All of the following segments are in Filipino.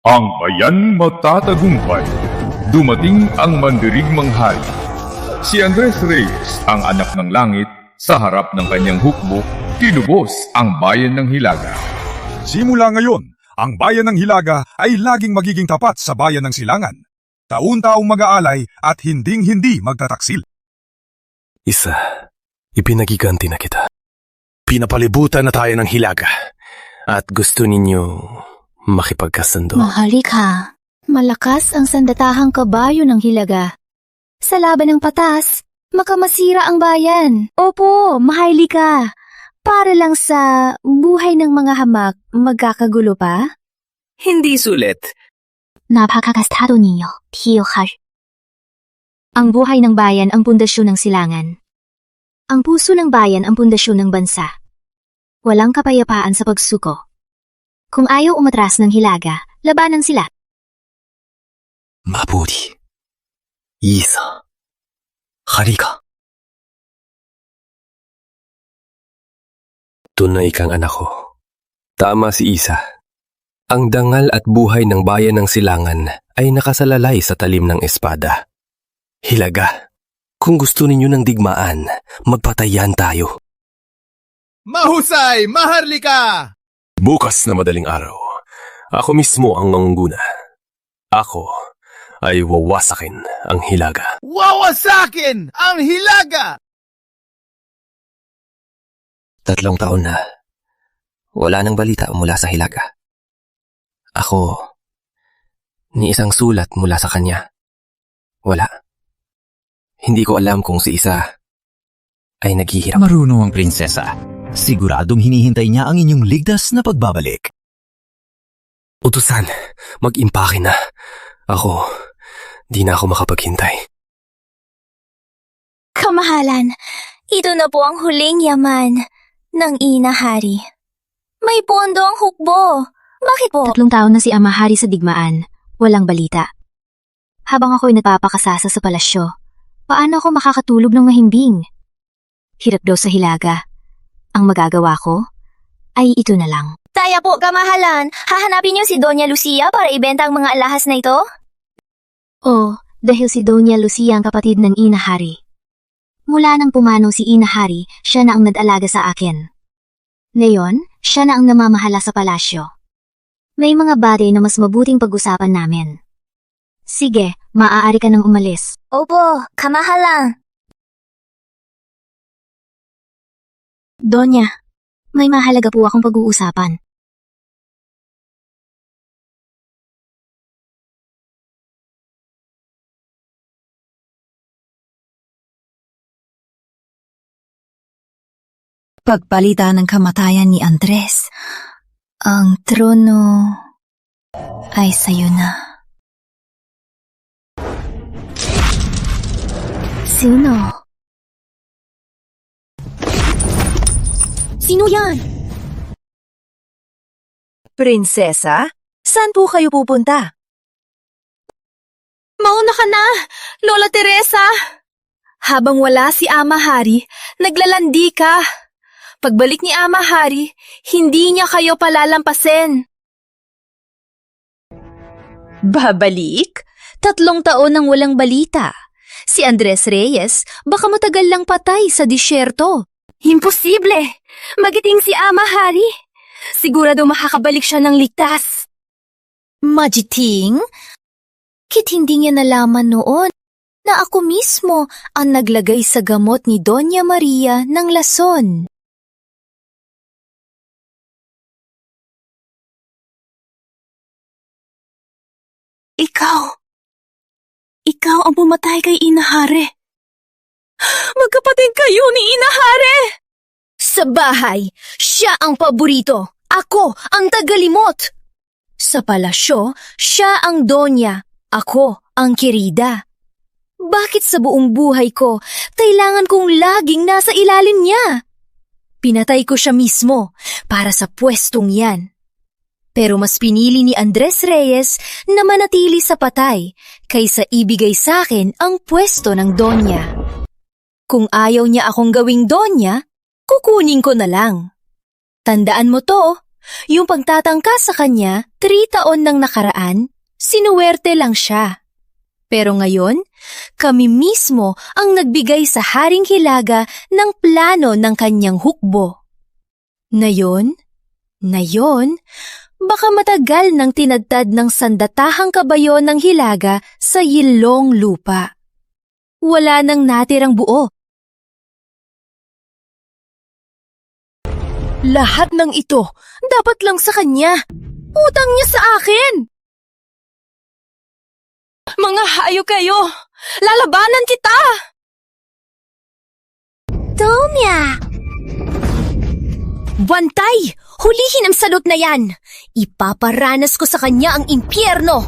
Ang bayan matatagumpay. Dumating ang mandirigmang hari. Si Andres Reyes, ang anak ng langit, sa harap ng kanyang hukbo, tinubos ang bayan ng Hilaga. Simula ngayon, ang bayan ng Hilaga ay laging magiging tapat sa bayan ng Silangan. Taon-taong mag-aalay at hinding-hindi magtataksil. Isa, ipinagiganti na kita. Pinapalibutan na tayo ng Hilaga. At gusto ninyo makipagkasundo. Maharlika, malakas ang sandatahang kabayo ng Hilaga. Sa laban ng patas, makamasira ang bayan. Opo, maharlika. Para lang sa buhay ng mga hamak, magkakagulo pa? Hindi sulit. Napakakastado ninyo, Tiyohar. Ang buhay ng bayan ang pundasyon ng silangan. Ang puso ng bayan ang pundasyon ng bansa. Walang kapayapaan sa pagsuko. Kung ayaw umatras ng Hilaga, labanan sila. Mabuti. Isa. Halika. Tunay kang anak ko. Tama si Isa. Ang dangal at buhay ng bayan ng Silangan ay nakasalalay sa talim ng espada. Hilaga, kung gusto ninyo ng digmaan, magpatayan tayo. Mahusay, Maharlika! Bukas na madaling araw, ako mismo ang mangunguna. Ako ay wawasakin ang Hilaga. Wawasakin ang Hilaga! 3 taon na. Wala nang balita mula sa Hilaga. Ako, ni isang sulat mula sa kanya. Wala. Hindi ko alam kung si Isa ay naghihirap. Marunong ang prinsesa. Siguradong hinihintay niya ang inyong ligtas na pagbabalik. Utusan, mag-impake na. Ako, di na ako makapaghintay. Kamahalan, ito na po ang huling yaman ng inahari. May pondo ang hukbo. Bakit po? 3 taon na si Amahari sa digmaan. Walang balita. Habang ako'y nagpapakasasa sa palasyo, paano ako makakatulog ng mahimbing? Hirap daw sa Hilaga. Ang magagawa ko ay ito na lang. Taya po, kamahalan. Hahanapin niyo si Doña Lucia para ibenta ang mga alahas na ito? Oh, dahil si Doña Lucia ang kapatid ng inahari. Mula nang pumanaw si inahari, siya na ang nag-alaga sa akin. Ngayon, siya na ang namamahala sa palasyo. May mga bagay na mas mabuting pag-usapan namin. Sige, maaari ka nang umalis. Opo, kamahalan. Donya, may mahalaga po akong pag-uusapan. Pagpalitan ng kamatayan ni Andres, ang trono ay sayo na. Sino? Sino yan? Prinsesa, saan po kayo pupunta? Mauna ka na, Lola Teresa! Habang wala si Amahari, naglalandi ka. Pagbalik ni Amahari, hindi niya kayo palalampasin. Babalik? 3 taon nang walang balita. Si Andres Reyes baka matagal lang patay sa disyerto. Imposible! Magiting si Amahari. Sigurado makakabalik siya ng ligtas. Majiting? Kit hindi niya nalaman noon na ako mismo ang naglagay sa gamot ni Doña Maria ng lason. Ikaw ang pumatay kay Inahare. Magkapatid kayo ni Inahare! Sa bahay, siya ang paborito. Ako ang tagalimot. Sa palasyo, siya ang donya. Ako ang kirida. Bakit sa buong buhay ko, kailangan kong laging nasa ilalim niya? Pinatay ko siya mismo para sa pwestong yan. Pero mas pinili ni Andres Reyes na manatili sa patay kaysa ibigay sa akin ang pwesto ng donya. Kung ayaw niya akong gawing donya, kukunin ko na lang. Tandaan mo to, Yung pagtatangka sa kanya, 3 taon nang nakaraan, sinuwerte lang siya. Pero ngayon, kami mismo ang nagbigay sa Haring Hilaga ng plano ng kanyang hukbo. Na yon, baka matagal nang tinadtad ng sandatahang kabayo ng Hilaga sa yilong lupa. Wala nang natirang buo. Lahat ng ito, dapat lang sa kanya. Utang niya sa akin. Mga hayop kayo! Lalabanan kita! Donya! Bantay! Hulihin ang salot na yan! Ipaparanas ko sa kanya ang impyerno!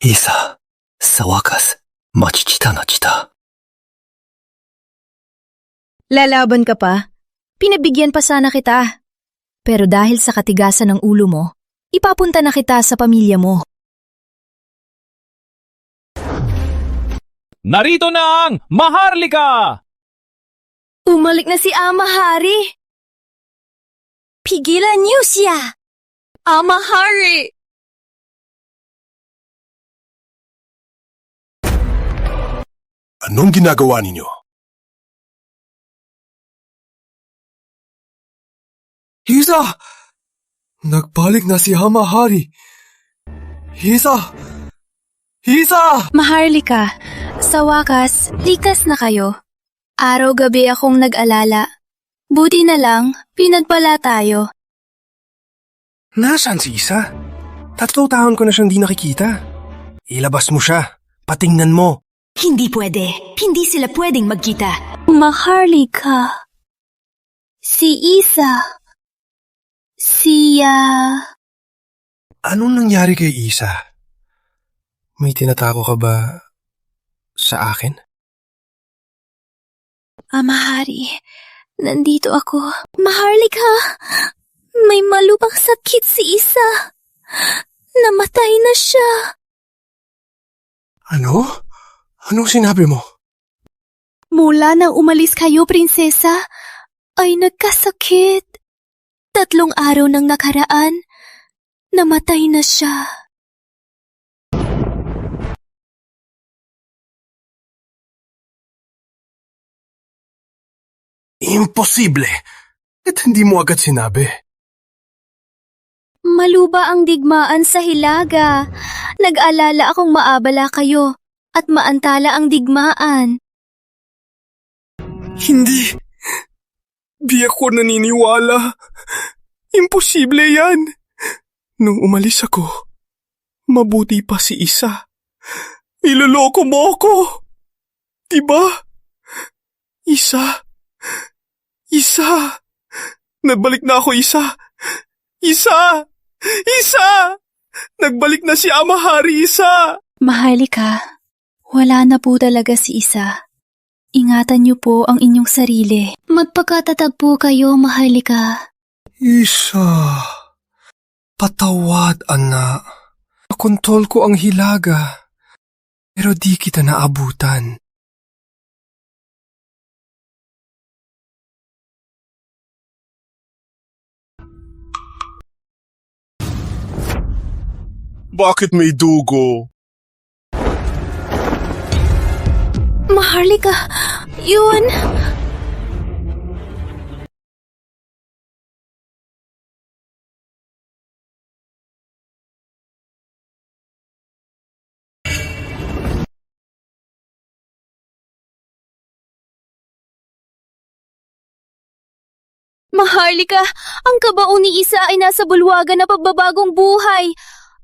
Isa, sa wakas, machita na kita. Lalaban ka pa? Pinabigyan pa sana kita. Pero dahil sa katigasan ng ulo mo, ipapunta na kita sa pamilya mo. Narito na ang Maharlika! Umalik na si Ama Hari! Pigilan niyo siya! Ama Hari! Anong ginagawa ninyo? Isa! Nagbalik na si Ama Hari. Isa! Isa! Maharlika, sa wakas, likas na kayo. Araw-gabi akong nag-alala. Buti na lang, pinagpala tayo. Nasaan si Isa? 3 taon ko na siyang di nakikita. Ilabas mo siya. Patingnan mo. Hindi pwede. Hindi sila pwedeng magkita. Maharlika. Si Isa. Anong nangyari kay Isa? May tinatago ka ba sa akin? Ama Hari, nandito ako. Maharlika, may malubhang sakit si Isa. Namatay na siya. Ano? Anong sinabi mo? Mula nang umalis kayo, prinsesa, ay nagkasakit. 3 araw nang nakaraan, namatay na siya. Imposible! At hindi mo agad sinabi. Maluba ang digmaan sa Hilaga. Nag-alala akong maabala kayo at maantala ang digmaan. Hindi. Di ako naniniwala. Imposible yan. Nung umalis ako, mabuti pa si Isa. Niloloko mo ako. Diba? Isa. Nagbalik na ako, Isa. Isa! Nagbalik na si Ama Hari, Isa! Maharlika, wala na po talaga si Isa. Ingatan niyo po ang inyong sarili. Magpakatatag po kayo, Maharlika. Isa. Patawad, anak. Nakontrol ko ang Hilaga. Pero di kita naabutan. Bakit may dugo? Maharlika, yun! Maharlika, ang kabao ni Isa ay nasa bulwagan na pagbabagong buhay.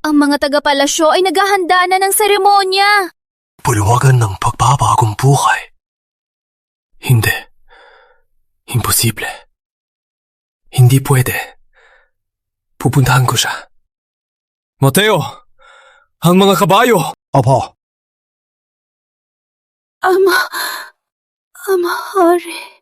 Ang mga taga-palasyo ay naghahanda na ng seremonya. Bulwagan ng pagbabagong buhay. Hindi. Imposible. Hindi pwede. Pupuntahan ko siya. Mateo! Ang mga kabayo! Opo. Ama Hari.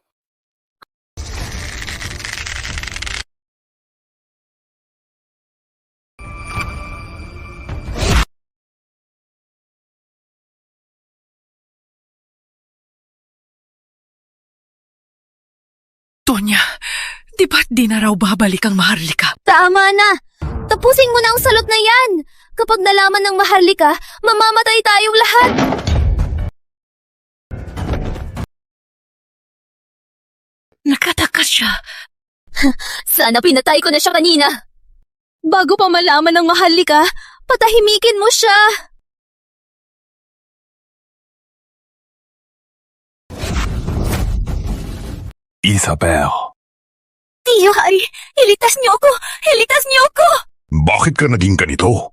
Tonya, di ba't di na raw babalik ang Maharlika? Tama na! Tapusin mo na ang salot na yan! Kapag nalaman ng Maharlika, mamamatay tayong lahat! Nakatakas siya. Sana pinatay ko na siya kanina! Bago pa malaman ng Maharlika, patahimikin mo siya! Isabel, Tiyo Hari, ilitas niyo ako! Ilitas niyo ako! bakit ka naging ganito?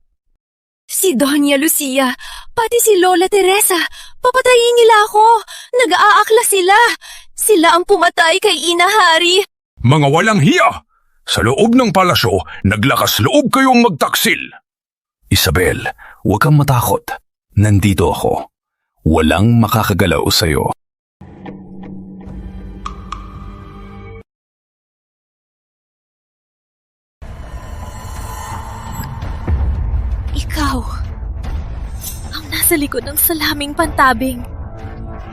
Si Doña Lucia, pati si Lola Teresa, papatayin nila ako! Nag-aakla sila! Sila ang pumatay kay Ina Hari! Mga walang hiya! Sa loob ng palasyo, naglakas loob kayong magtaksil. Isabel, huwag kang matakot. Nandito ako. Walang makakagalaw sa'yo. Ikaw, ang nasa likod ng salaming pantabing.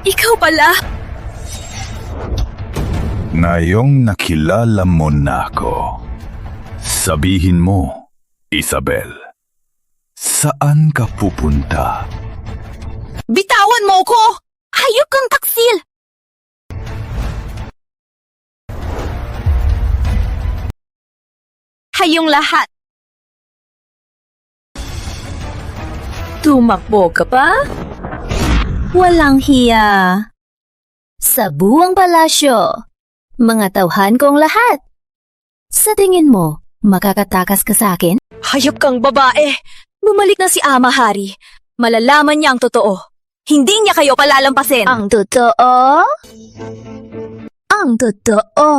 Ikaw pala! Ngayong nakilala mo na ako, sabihin mo, Isabel, saan ka pupunta? Bitawan mo ko! Hayop kang taksil! Hayong lahat! Tumakbo ka pa? Walang hiya. Sa buwang palasyo, mga tauhan kong lahat. Sa tingin mo, makakatakas ka sa akin? Hayop kang babae! Bumalik na si Ama Hari. Malalaman niya ang totoo. Hindi niya kayo palalampasin. Ang totoo? Ang totoo.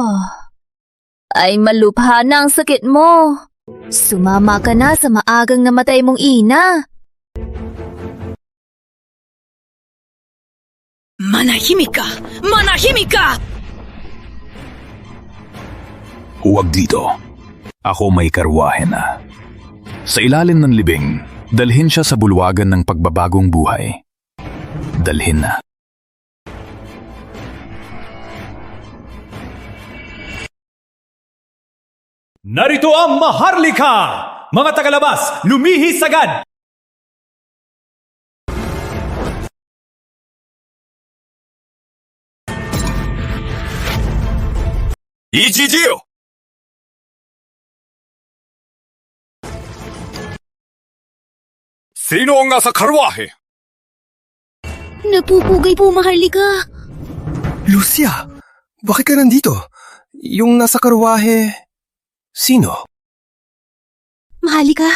Ay malubha na ang sakit mo. Sumama ka na sa maagang namatay mong ina. Manahimik ka! Manahimik ka! Huwag dito. Ako may karwahe na. Sa ilalim ng libing, dalhin siya sa bulwagan ng pagbabagong buhay. Dalhin na. Narito ang Maharlika! Mga tagalabas, lumihis agad! Ichijiyo! Sino ang nasa karwahe? Napupugay po, Maharlika. Lucia, bakit ka nandito? Yung nasa karwahe... Sino? Maharlika,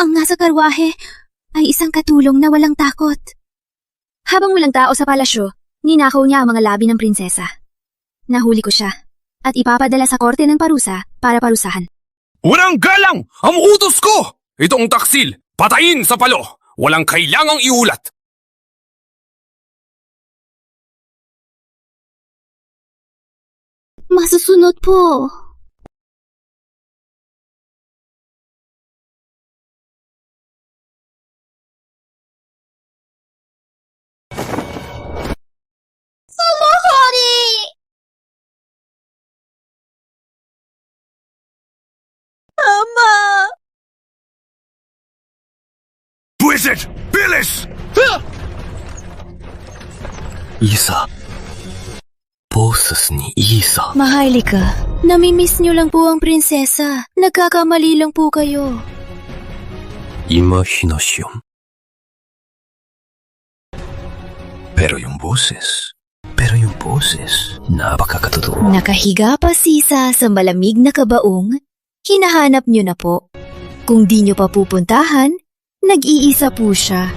ang nasa karwahe ay isang katulong na walang takot. Habang walang tao sa palasyo, ninakaw niya ang mga labi ng prinsesa. Nahuli ko siya at ipapadala sa korte ng parusa para parusahan. Walang galang! Ang utos ko! Itong taksil, patayin sa palo! Walang kailangang iulat! Masusunod po. Ama! Buwisit! Bilis! Isa. Boses ni Isa. Maharlika, namimiss niyo lang po ang prinsesa. Nagkakamali lang po kayo. Imahinasyon. Pero yung boses, napakakatotoo. Nakahiga pa si Isa sa malamig na kabaong. Hinahanap niyo na po. Kung di niyo pa pupuntahan, nag-iisa po siya.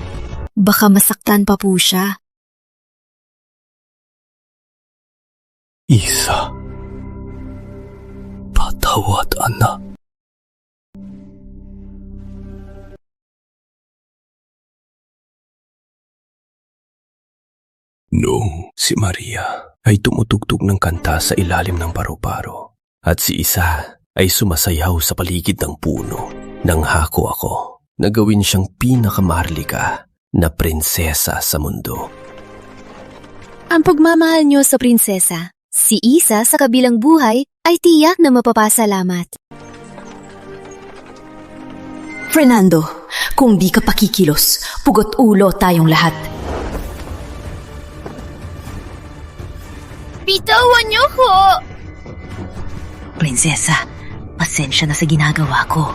Baka masaktan pa po siya. Isa. Patawad, anak. Noong si Maria ay tumutugtog ng kanta sa ilalim ng paru-paro at si Isa ay sumasayaw sa paligid ng puno, nanghako ako na gawin siyang pinakamaharlika na prinsesa sa mundo. Ang pagmamahal niyo sa prinsesa Si Isa sa kabilang buhay ay tiyak na mapapasalamat. Fernando, kung di ka pakikilos, pugot ulo tayong lahat. Bitawan niyo ko! Prinsesa, pasensya na sa ginagawa ko.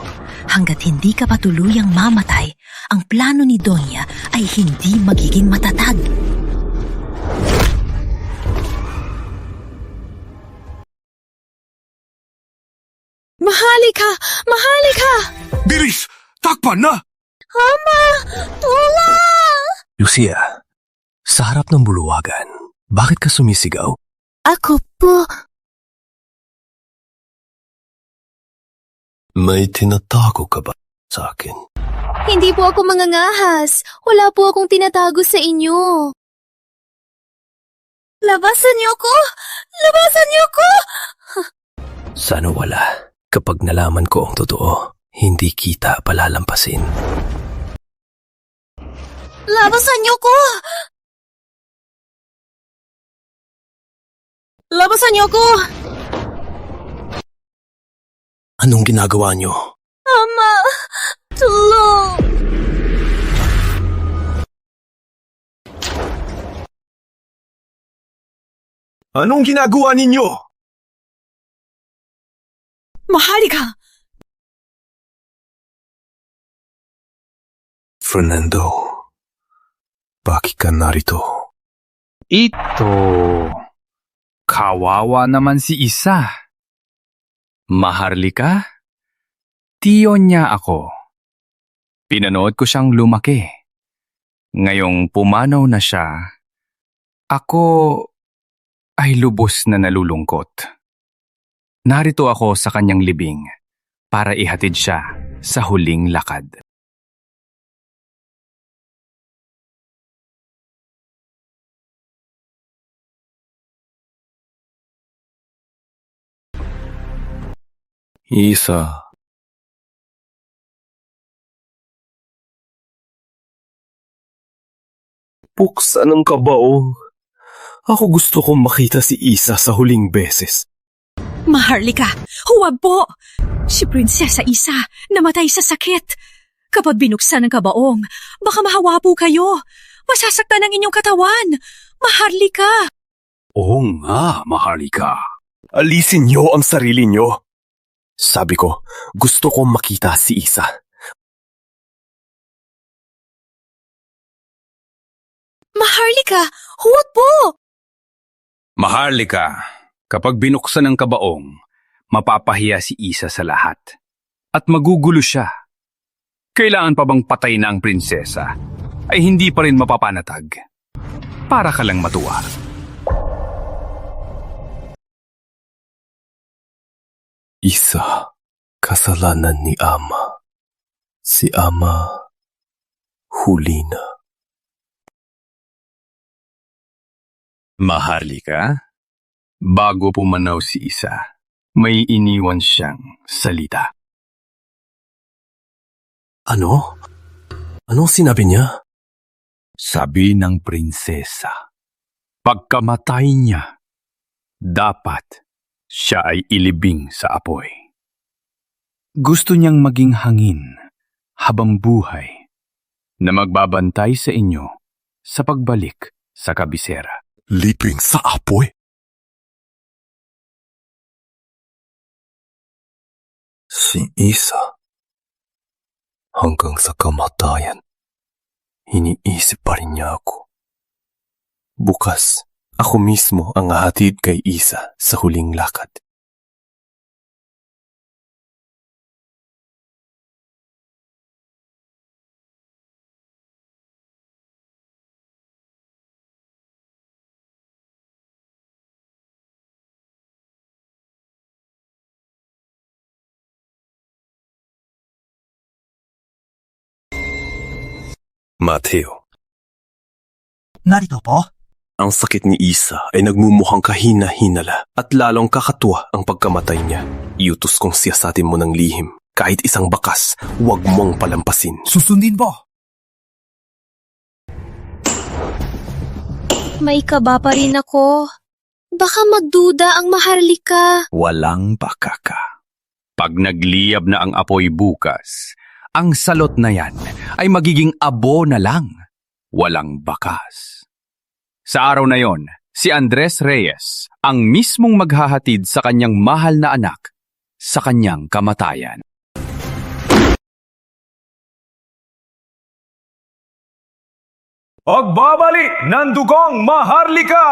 Hanggat hindi ka patuluyang mamatay, ang plano ni Donya ay hindi magiging matatag. Mahalika! Mahalika! Bilis! Takpan na! Ama! Tulong! Lucia, sa harap ng buluwagan, bakit ka sumisigaw? Ako po. May tinatago ka ba sa akin? Hindi po ako mangangahas. Wala po akong tinatago sa inyo. Labasan niyo ko! Labasan niyo ko! Sana wala. Kapag nalaman ko ang totoo, hindi kita palalampasin. Labasan niyo ko! Labasan niyo ko! Anong ginagawa niyo? Ama! Tulong! Anong ginagawa ninyo? Mahalika! Fernando, bakit ka narito? Ito. Kawawa naman si Isa. Maharlika? Tiyo niya ako. Pinanood ko siyang lumaki. Ngayong pumanaw na siya, ako ay lubos na nalulungkot. Narito ako sa kanyang libing para ihatid siya sa huling lakad. Isa. Buksan ang kabaong. Ako gusto kong makita si Isa sa huling beses. Maharlika, huwag po! Si Prinsesa Isa namatay sa sakit. Kapag binuksan ang kabaong, baka mahawa po kayo. Masasaktan ang inyong katawan. Maharlika! Oo nga, Maharlika. Alisin niyo ang sarili niyo. Sabi ko, gusto kong makita si Isa. Maharlika, huwag po! Maharlika, kapag binuksan ang kabaong, mapapahiya si Isa sa lahat. At magugulo siya. Kailangan pa bang patay na ang prinsesa ay hindi pa rin mapapanatag? Para ka lang matuwa. Isa, kasalanan ni Ama. Si Ama, huli na. Maharlika, bago pumanaw si Isa, may iniwan siyang salita. Ano? Anong sinabi niya? Sabi ng prinsesa, pagkamatay niya, dapat siya ay ilibing sa apoy. Gusto niyang maging hangin habang buhay na magbabantay sa inyo sa pagbalik sa kabisera. Libing sa apoy? Si Isa, hanggang sa kamatayan, iniisip pa rin niya ako. Bukas, ako mismo ang hahatid kay Isa sa huling lakad. Mateo. Narito po? Ang sakit ni Isa ay nagmumukhang kahina-hinala at lalong kakatuwa ang pagkamatay niya. Iutos kong siyasatin mo ng lihim. Kahit isang bakas, huwag mong palampasin. Susundin po. May kaba pa rin ako. Baka magduda ang Maharlika. Walang pakaka. Pag nagliyab na ang apoy bukas, ang salot na yan ay magiging abo na lang. Walang bakas. Sa araw na yon, si Andres Reyes ang mismong maghahatid sa kanyang mahal na anak sa kanyang kamatayan. Pagbabalik ng dugong Maharlika!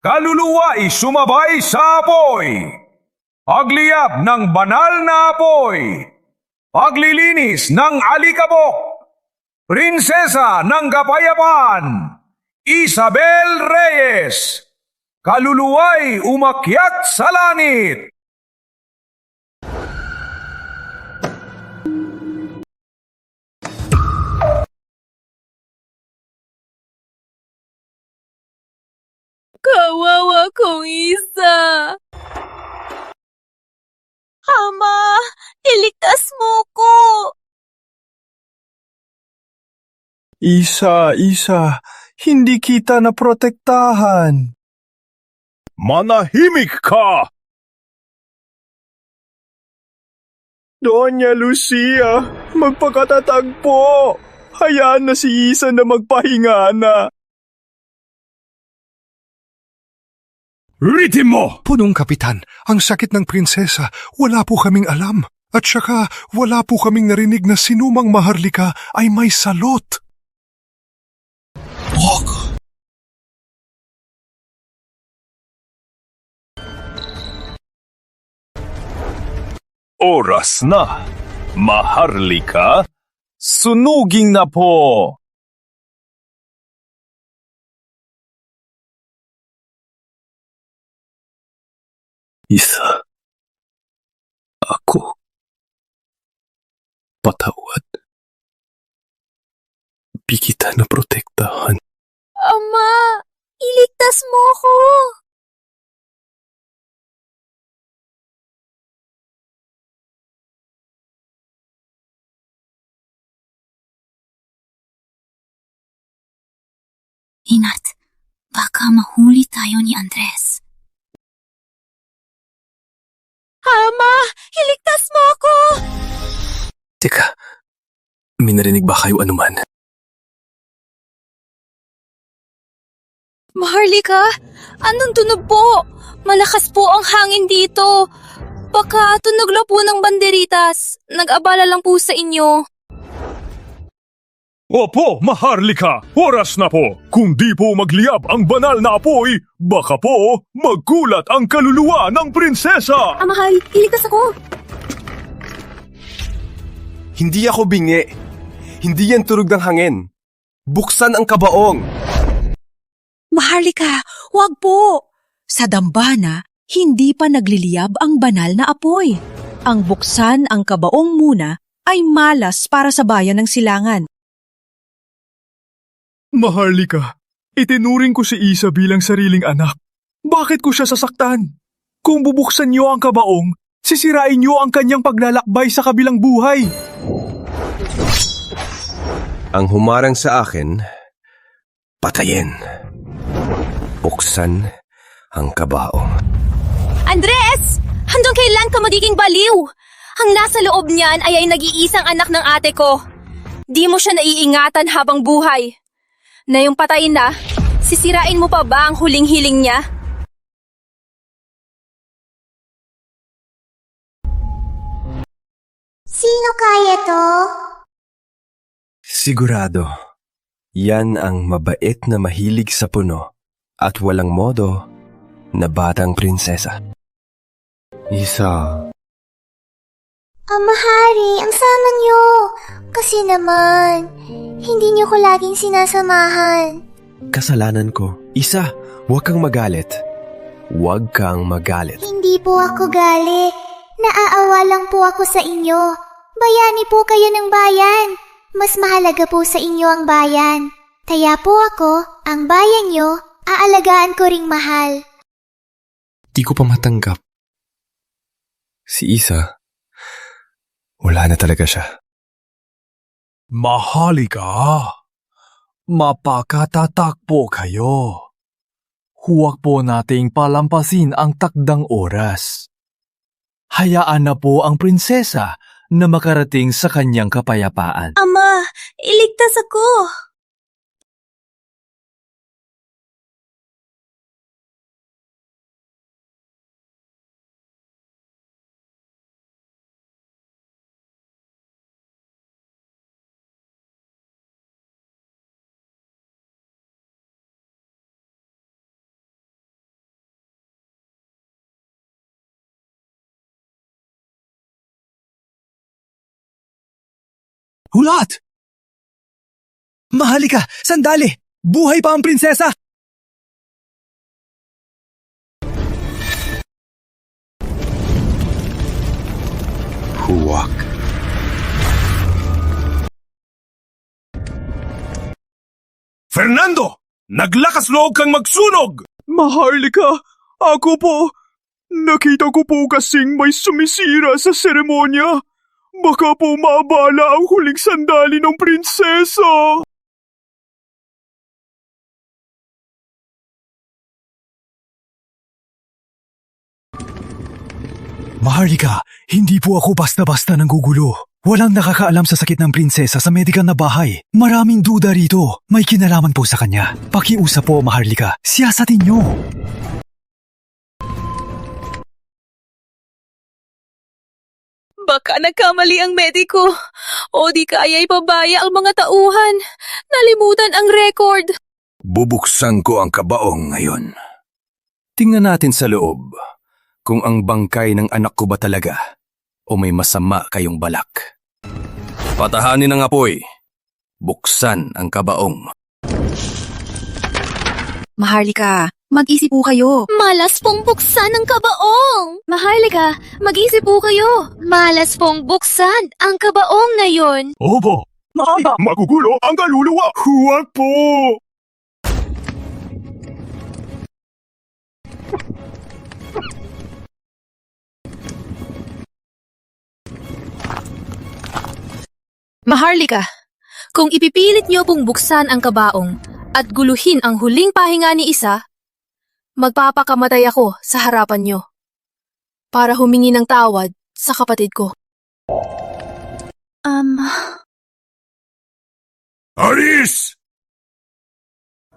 Kaluluwa ay sumabay sa apoy! Pagliyab ng banal na apoy! Paglilinis ng alikabok! Prinsesa ng Kapayapaan! Isabel Reyes! Kaluluwa'y umakyat sa langit! Kawawa kong Isa. Ama, iligtas mo ko. Isa, hindi kita naprotektahan. Manahimik ka! Doña Lucia, magpakatatag po. Hayaan na si Isa na magpahinga na. Ritim mo! Punong kapitan, ang sakit ng prinsesa, wala po kaming alam. At saka, wala po kaming narinig na sinumang Maharlika ay may salot. Oras na! Maharlika, sunugin na po! Isa. Ako. Patawad. Di kita na protektahan. Ama, iligtas mo ko. Ingat, baka mahuli tayo ni Andres. Ama, iligtas mo ko. Teka, may narinig ba kayo anuman? Maharlika, anong tunog po? Malakas po ang hangin dito. Baka tunog lang po ng banderitas. Nag-abala lang po sa inyo. Opo, Maharlika! Oras na po! Kung di po magliyab ang banal na apoy, baka po magkulat ang kaluluwa ng prinsesa! Mahal, iligtas ako. Hindi ako bingi. Hindi yan tunog ng hangin. Buksan ang kabaong. Maharlika, wag po! Sa dambana, hindi pa nagliliyab ang banal na apoy. Ang buksan ang kabaong muna ay malas para sa bayan ng Silangan. Maharlika, itinuring ko si Isa bilang sariling anak. Bakit ko siya sasaktan? Kung bubuksan niyo ang kabaong, sisirain niyo ang kanyang paglalakbay sa kabilang buhay. Ang humarang sa akin, patayin. Buksan ang kabaong. Andres! Hanggang kailan ka magiging baliw? Ang nasa loob niyan ay nag-iisang anak ng ate ko. Di mo siya naiingatan habang buhay. Na yung patayin na, sisirain mo pa ba ang huling hiling niya? Sino kaya to? Sigurado, yan ang mabait na mahilig sa puno at walang modo na batang prinsesa. Isa. Mahari, ang sama niyo. Kasi naman, hindi niyo ko laging sinasamahan. Kasalanan ko. Isa, huwag kang magalit. Huwag kang magalit. Hindi po ako galit. Naaawa lang po ako sa inyo. Bayani po kayo ng bayan. Mas mahalaga po sa inyo ang bayan. Kaya po ako, ang bayan niyo, aalagaan ko ring mahal. Di ko pa matanggap. Si Isa, wala na talaga siya. Maharlika, mapakatatakbo kayo. Huwag po nating palampasin ang takdang oras. Hayaan na po ang prinsesa na makarating sa kanyang kapayapaan. Ama, iligtas ako! Hulat! Mahalika! Sandali! Buhay pa ang prinsesa! Huwag. Fernando! Naglakas loob kang magsunog! Maharlika, ako po. Nakita ko po kasing may sumisira sa seremonya. Baka po maabala ang huling sandali ng prinsesa. Maharlika, hindi po ako basta-basta nanggugulo. Walang nakakaalam sa sakit ng prinsesa sa medikal na bahay. Maraming duda rito. May kinalaman po sa kanya. Pakiusap po, Maharlika. Siyasatin niyo. Baka nagkamali ang mediko. O di kaya ipabaya ang mga tauhan. Nalimutan ang record. Bubuksan ko ang kabaong ngayon. Tingnan natin sa loob kung ang bangkay ng anak ko ba talaga o may masama kayong balak. Patahanin ang apoy. Buksan ang kabaong. Maharlika, mag-isip po kayo. Malas pong buksan ang kabaong! Maharlika, mag-isip po kayo. Malas pong buksan ang kabaong ngayon. Opo, magugulo ang kaluluwa. Huwag po! Maharlika, kung ipipilit niyo pong buksan ang kabaong at guluhin ang huling pahinga ni Isa, magpapakamatay ako sa harapan niyo para humingi ng tawad sa kapatid ko. Aris!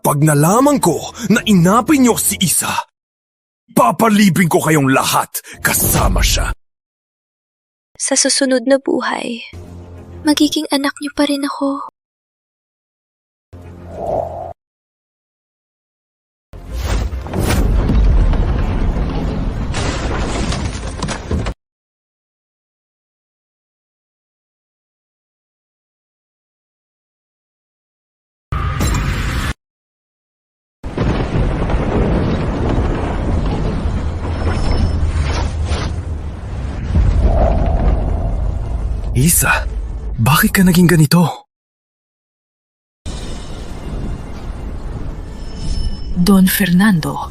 Pag nalaman ko na inapin niyo si Isa, papalibing ko kayong lahat kasama siya. Sa susunod na buhay, magiging anak niyo pa rin ako. Isa, bakit ka naging ganito? Don Fernando,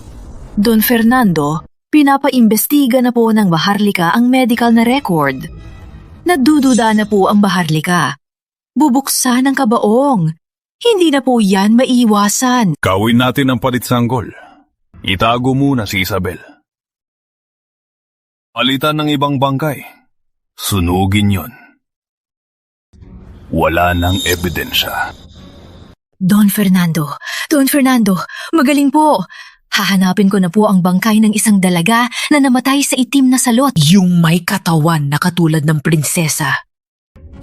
pinapaimbestiga na po ng Maharlika ang medical na record. Nadududa na po ang Maharlika. Bubuksan ang kabaong. Hindi na po yan maiiwasan. Gawin natin ang palitsanggol. Itago muna si Isabel. Palitan ng ibang bangkay. Sunugin yon. Wala nang ebidensya. Don Fernando, magaling po. Hahanapin ko na po ang bangkay ng isang dalaga na namatay sa itim na salot. Yung may katawan na katulad ng prinsesa.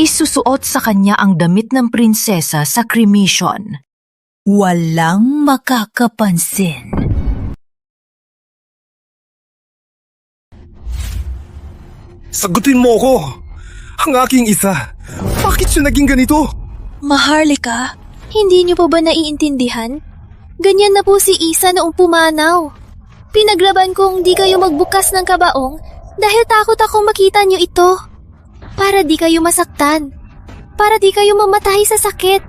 Isusuot sa kanya ang damit ng prinsesa sa cremation. Walang makakapansin. Sagutin mo ko! Ang aking Isa! Bakit siya naging ganito? Maharlika, hindi niyo po ba naiintindihan? Ganyan na po si Isa noong pumanaw. Pinaglaban kong di kayo magbukas ng kabaong dahil takot akong makita niyo ito. Para di kayo masaktan. Para di kayo mamatay sa sakit.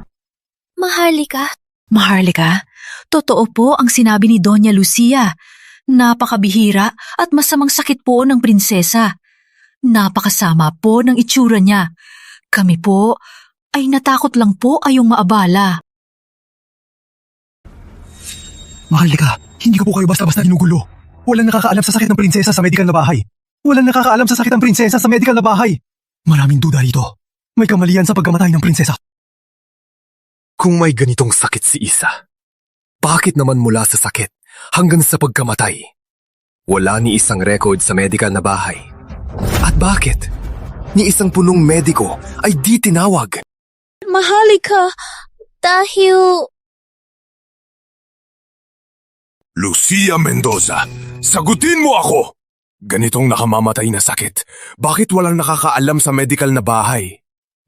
Maharlika, totoo po ang sinabi ni Doña Lucia. Napakabihira at masamang sakit po ng prinsesa. Napakasama po ng itsura niya. Kami po ay natakot lang po ayong maabala. Maharlika, hindi ko po kayo basta-basta ginugulo. Walang nakakaalam sa sakit ng prinsesa sa medical na bahay. Walang nakakaalam sa sakit ng prinsesa sa medical na bahay. Maraming duda rito. May kamalian sa pagkamatay ng prinsesa. Kung may ganitong sakit si Isa, bakit naman mula sa sakit hanggang sa pagkamatay? Wala ni isang record sa medical na bahay. At bakit? Ni isang punong mediko ay di tinawag. Maharlika, dahil... Lucia Mendoza, sagutin mo ako! Ganitong nakamamatay na sakit, bakit walang nakakaalam sa medical na bahay?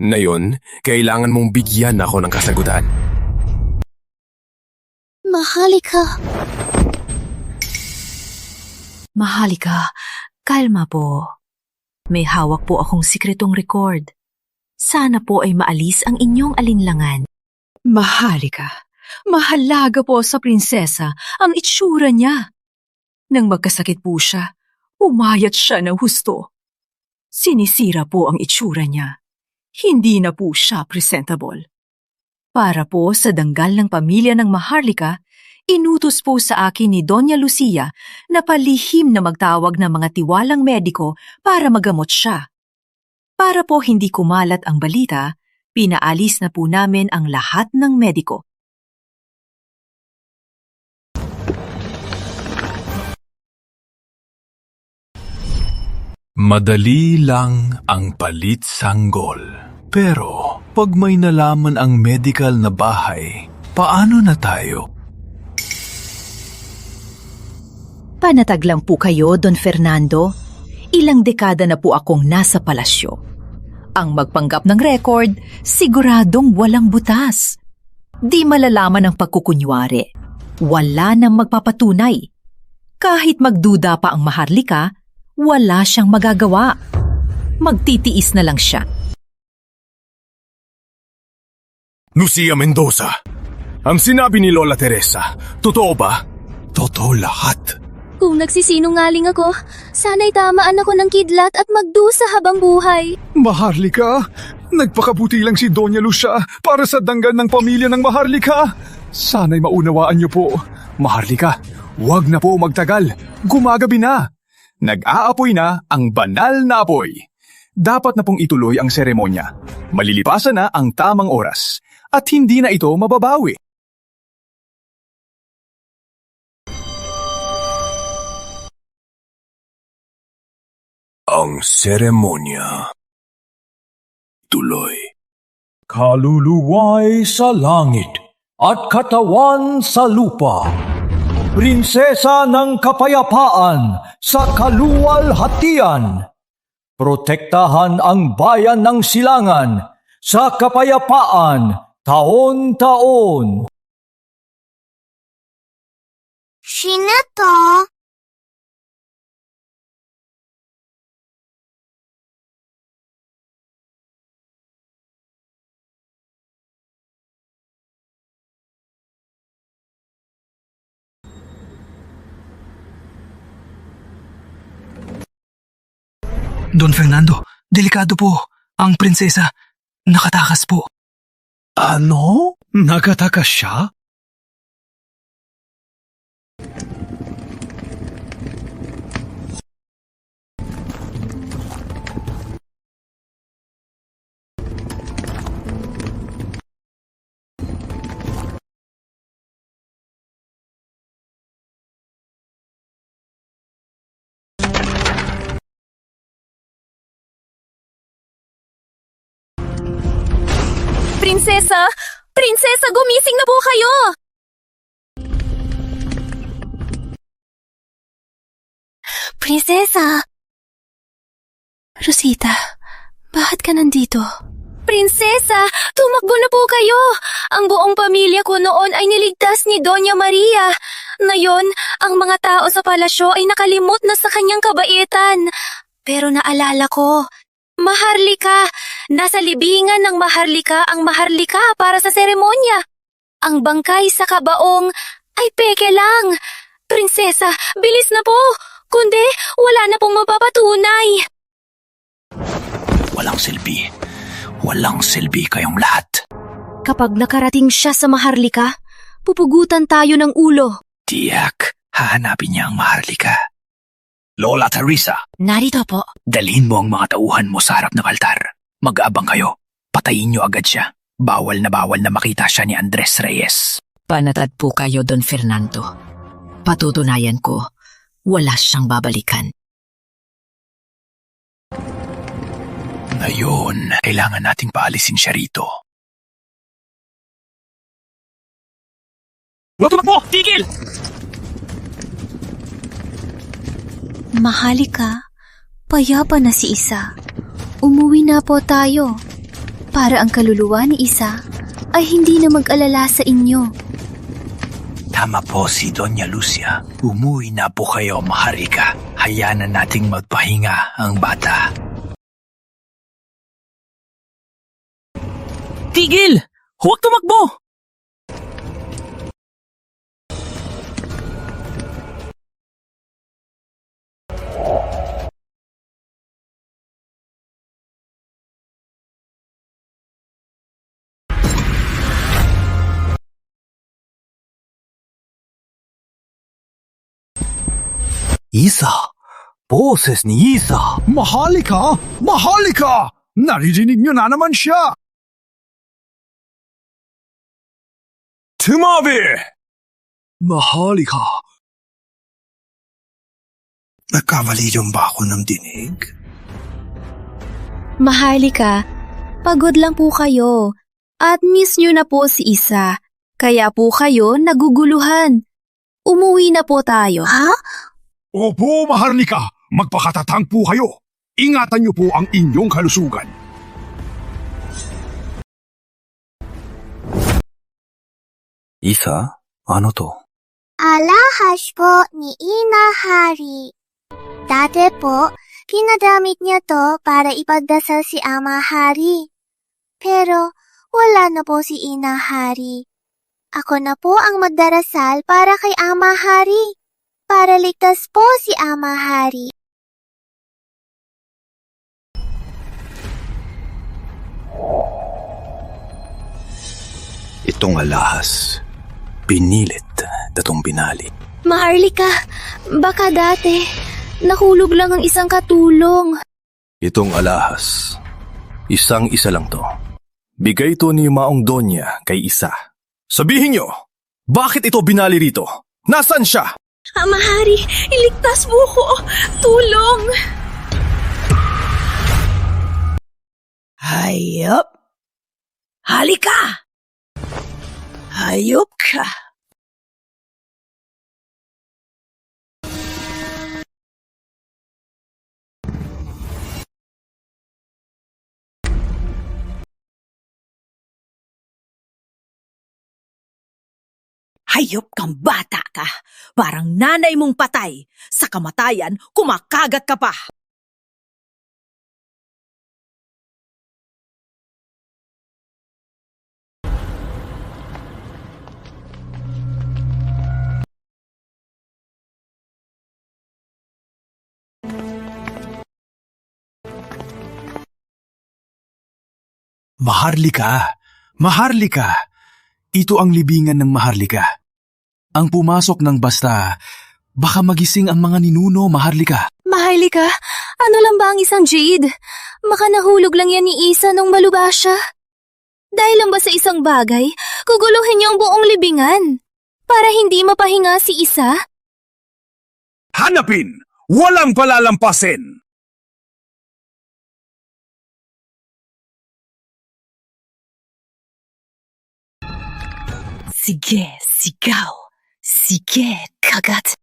Ngayon, kailangan mong bigyan ako ng kasagutan. Maharlika. Maharlika, kalma po. May hawak po akong sikretong record. Sana po ay maalis ang inyong alinlangan. Maharlika, mahalaga po sa prinsesa ang itsura niya. Nang magkasakit po siya, umayat siya ng husto. Sinisira po ang itsura niya. Hindi na po siya presentable. Para po sa danggal ng pamilya ng Maharlika, inutos po sa akin ni Doña Lucia na palihim na magtawag ng mga tiwalang mediko para magamot siya. Para po hindi kumalat ang balita, pinaalis na po namin ang lahat ng mediko. Madali lang ang palit sanggol. Pero pag may nalaman ang medical na bahay, paano na tayo? Panatag lang po kayo, Don Fernando. Ilang dekada na po akong nasa palasyo. Ang magpanggap ng record, siguradong walang butas. Di malalaman ang pagkukunywari. Wala nang magpapatunay. Kahit magduda pa ang Maharlika, wala siyang magagawa. Magtitiis na lang siya. Lucia Mendoza, ang sinabi ni Lola Teresa, totoo ba? Totoo lahat. Kung nagsisinungaling ako, sana'y tamaan ako ng kidlat at magdusa habang buhay. Maharlika, nagpakabuti lang si Doña Lucia para sa danggan ng pamilya ng Maharlika. Sana'y maunawaan niyo po. Maharlika, huwag na po magtagal. Gumagabi na. Nag-aapoy na ang banal na apoy. Dapat na pong ituloy ang seremonya. Malilipasan na ang tamang oras at hindi na ito mababawi. Ang seremonya tuloy. Kaluluway sa langit at katawan sa lupa. Prinsesa ng kapayapaan sa kaluwalhatian. Protektahan ang bayan ng Silangan sa kapayapaan taon-taon. Shineta? Don Fernando, delikado po. Ang prinsesa, nakatakas po. Ano? Nakatakas siya? Prinsesa! Prinsesa, gumising na po kayo! Prinsesa! Rosita, bakit ka nandito? Prinsesa, tumakbo na po kayo! Ang buong pamilya ko noon ay niligtas ni Doña Maria. Ngayon, ang mga tao sa palasyo ay nakalimot na sa kanyang kabaitan. Pero naalala ko, Maharlika! Nasa libingan ng Maharlika ang Maharlika para sa seremonya. Ang bangkay sa kabaong ay peke lang. Prinsesa, bilis na po! Kundi, wala na pong mapapatunay. Walang silbi. Walang silbi kayong lahat. Kapag nakarating siya sa Maharlika, pupugutan tayo ng ulo. Tiyak, hahanapin niya ang Maharlika. Lola Teresa, Narito po. dalhin mo ang mga tauhan mo sa harap ng altar. Mag-aabang kayo. Patayin niyo agad siya. Bawal na makita siya ni Andres Reyes. Panatad po kayo, Don Fernando. Patutunayan ko, wala siyang babalikan. Ngayon, kailangan nating paalisin siya rito. Wato na po! Tigil! Maharlika, payapa na si Isa. Umuwi na po tayo. Para ang kaluluwa ni Isa ay hindi na mag-alala sa inyo. Tama po si Doña Lucia. Umuwi na po kayo, Maharlika. Hayaan na nating magpahinga ang bata. Tigil! Huwag tumakbo! Isa! Boses ni Isa! Maharlika! Maharlika! Naririnig niyo na naman siya! Tumabi! Maharlika! Nagkavalidyon ba ako ng dinig? Maharlika, pagod lang po kayo. At miss nyo na po si Isa. Kaya po kayo naguguluhan. Umuwi na po tayo. Ha? Opo, Maharlika! Magpakatatang po kayo! Ingatan niyo po ang inyong kalusugan! Isa, ano to? Alahas po ni Ina Hari. Dati po, ginagamit niya to para ipagdasal si Ama Hari. Pero wala na po si Ina Hari. Ako na po ang magdarasal para kay Ama Hari. Para ligtas po si Ama Hari. Itong alahas. Pinilit datong binali. Maharlika, baka dati nahulog lang ang isang katulong. Itong alahas. Isang-isa lang to. Bigay to ni Maong Donya kay Isa. Sabihin nyo, bakit ito binali rito? Nasaan siya? Ama Hari, iligtas mo ko! Tulong! Hayop! Halika! Hayop ka! Hayop kang bata ka! Parang nanay mong patay! Sa kamatayan, kumakagat ka pa! Maharlika! Maharlika! Ito ang libingan ng Maharlika. Ang pumasok ng basta, baka magising ang mga ninuno, Maharlika. Maharlika, ano lang ba ang isang jade? Baka nahulog lang yan ni Isa nung maluba siya. Dahil lang ba sa isang bagay, guguluhin niyo ang buong libingan? Para hindi mapahinga si Isa? Hanapin! Walang palalampasin! Sige, sigaw! Sige, kagat!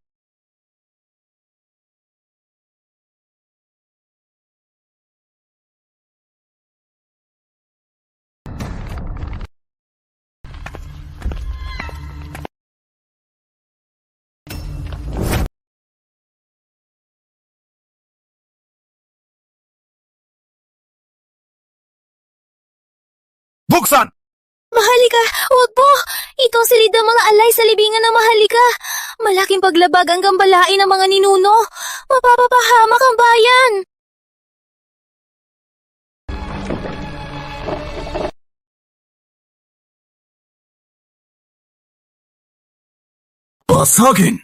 Buksan! Maharlika, huwag po! Itong silid ng mga alay sa libingan ng Maharlika. Malaking paglabag ang gambalain ng mga ninuno. Mapapapahamak ang bayan. Basagin!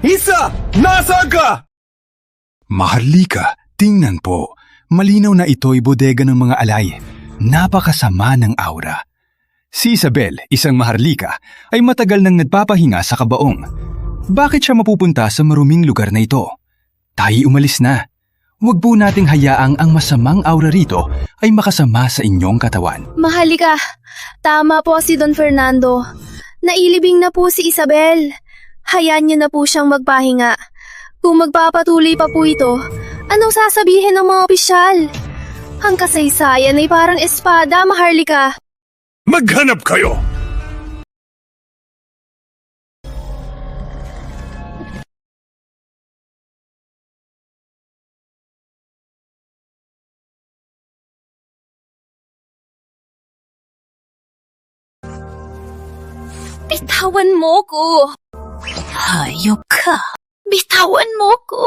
Isa! Nasaan ka? Maharlika, tingnan po. Malinaw na ito'y bodega ng mga alay. Napakasama ng aura. Si Isabel, isang maharlika, ay matagal nang nagpapahinga sa kabaong. Bakit siya mapupunta sa maruming lugar na ito? Tayo umalis na. Huwag po nating hayaang ang masamang aura rito ay makasama sa inyong katawan. Mahalika, tama po si Don Fernando. Nailibing na po si Isabel. Hayaan niyo na po siyang magpahinga. Kung magpapatuloy pa po ito, anong sasabihin ng mga opisyal? Ang kasaysayan ay parang espada, Maharlika. Maghanap kayo! Bitawan mo ko! Hayop ka! Bitawan mo ko!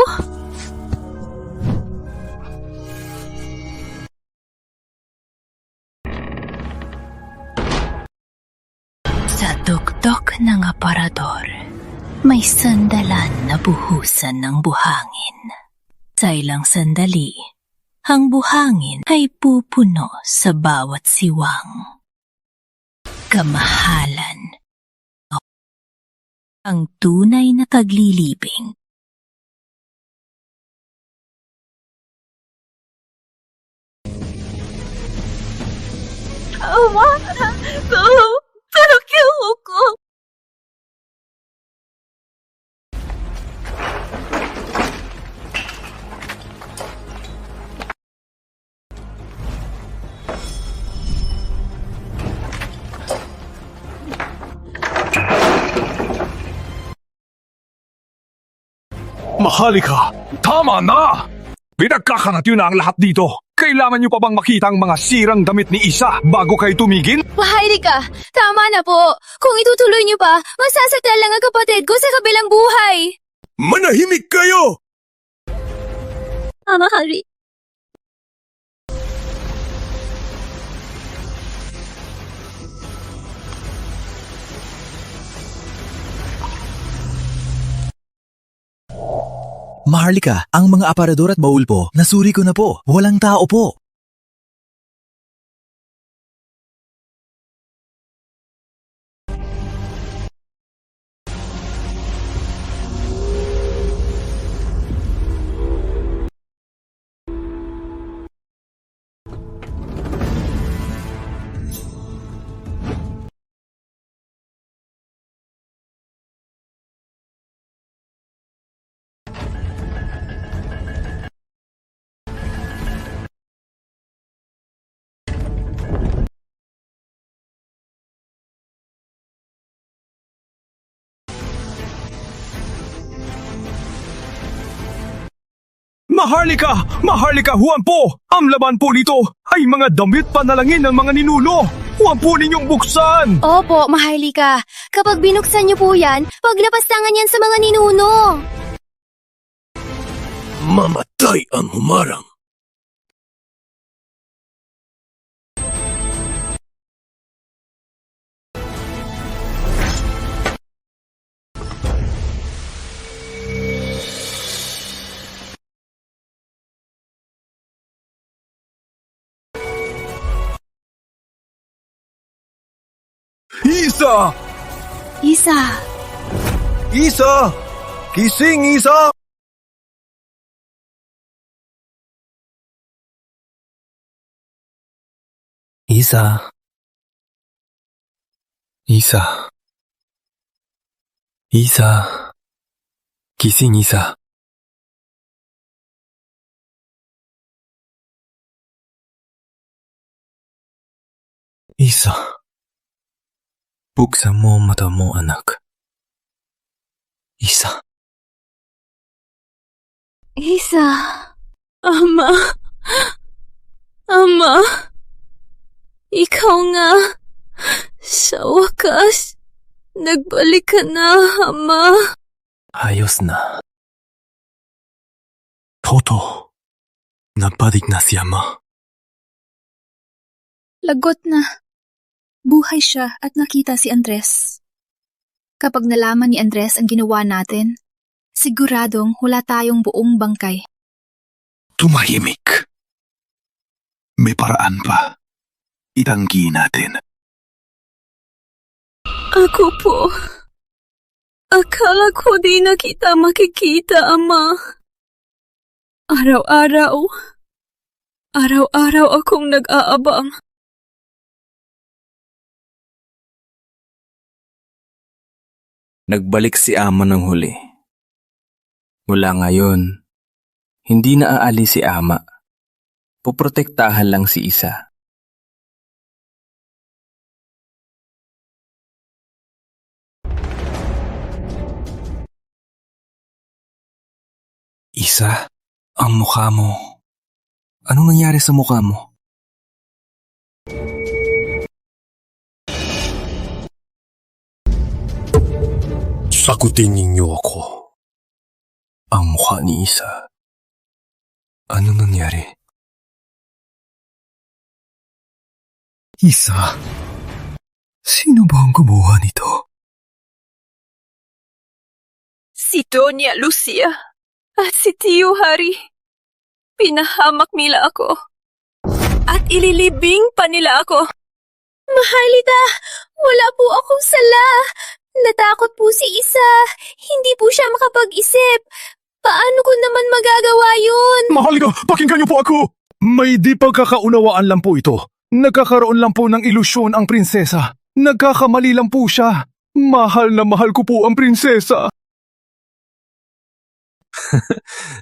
Sa tuktok ng aparador, may sandalan na buhusan ng buhangin. Sa ilang sandali, ang buhangin ay pupuno sa bawat siwang. Kamahalan. Ang tunay na taglilibing. Tulungan ko! Mahalika! Tama na! Pinagkakarat yun na ang lahat dito. Kailangan niyo pa bang makita ang mga sirang damit ni Isa bago kayo tumigil? Maharlika, tama na po. Kung itutuloy niyo pa, masasaktan lang ang kapatid ko sa kabilang buhay. Manahimik kayo! Mahari. Maharlika, ang mga aparador at baul po, nasuri ko na po. Walang tao po. Maharlika! Maharlika, huwag po! Ang laman po nito ay mga damit panalangin ng mga ninuno. Huwag po ninyong buksan! Opo, Maharlika. Kapag binuksan niyo po yan, paglapastangan yan sa mga ninuno. Mamatay ang humarang. Isa! Isa! Isa! Kising, Isa! Isa. Isa. Isa. Gising, Isa. Isa. Buksan mo ang mata mo, anak. Isa. Isa. Ama. Ama. Ikaw nga. Sa wakas, nagbalik ka na, Ama. Ayos na. Toto. Nagbalik na si Ama. Lagot na. Buhay siya at nakita si Andres. Kapag nalaman ni Andres ang ginawa natin, siguradong hula tayong buong bangkay. Tumahimik. May paraan pa. Itanggi natin. Ako po. Akala ko di na kita makikita, Ama. Araw-araw akong nag-aabang. Nagbalik si Ama ng huli. Mula ngayon, hindi na aalis si Ama. Poprotektahan lang si Isa. Isa, ang mukha mo. Anong nangyari sa mukha mo? Sagutin ninyo ako. Ang mukha ni Isa. Ano nangyari? Isa, sino ba ang gumawa nito? Si Doña Lucia at si Tio Hari. Pinahamak nila ako. At ililibing pa nila ako. Maharlika, wala po akong sala. Natakot po si Isa. Hindi po siya makapag-isip. Paano ko naman magagawa yun? Maharlika, pakinggan niyo po ako! May di pagkakaunawaan lang po ito. Nagkakaroon lang po ng ilusyon ang prinsesa. Nagkakamali lang po siya. Mahal na mahal ko po ang prinsesa.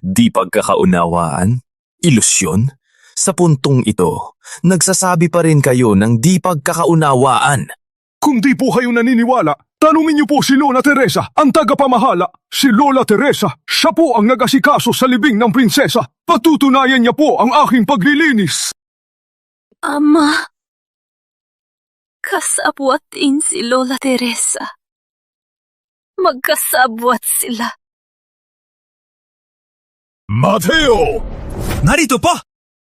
Di pagkakaunawaan? Ilusyon? Sa puntong ito, nagsasabi pa rin kayo ng di pagkakaunawaan. Kung di po kayo naniniwala, tanungin niyo po si Lola Teresa, ang tagapamahala. Si Lola Teresa, siya po ang nag-asikaso sa libing ng prinsesa. Patutunayan niya po ang aking paglilinis. Ama, kasabwat din si Lola Teresa. Magkasabwat sila. Mateo! Narito pa!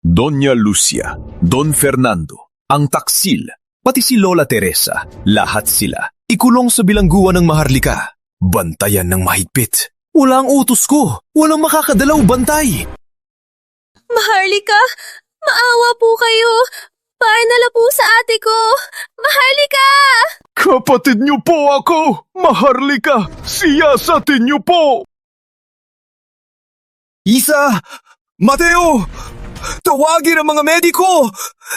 Doña Lucia, Don Fernando, ang taksil, pati si Lola Teresa, lahat sila, ikulong sa bilangguan ng Maharlika. Bantayan ng mahigpit. Wala ang utos ko. Walang makakadalaw bantay. Maharlika, maawa po kayo. Painala po sa ate ko. Maharlika! Kapatid niyo po ako, Maharlika. Siyasatin niyo po. Isa! Mateo! Tawagin ang mga mediko!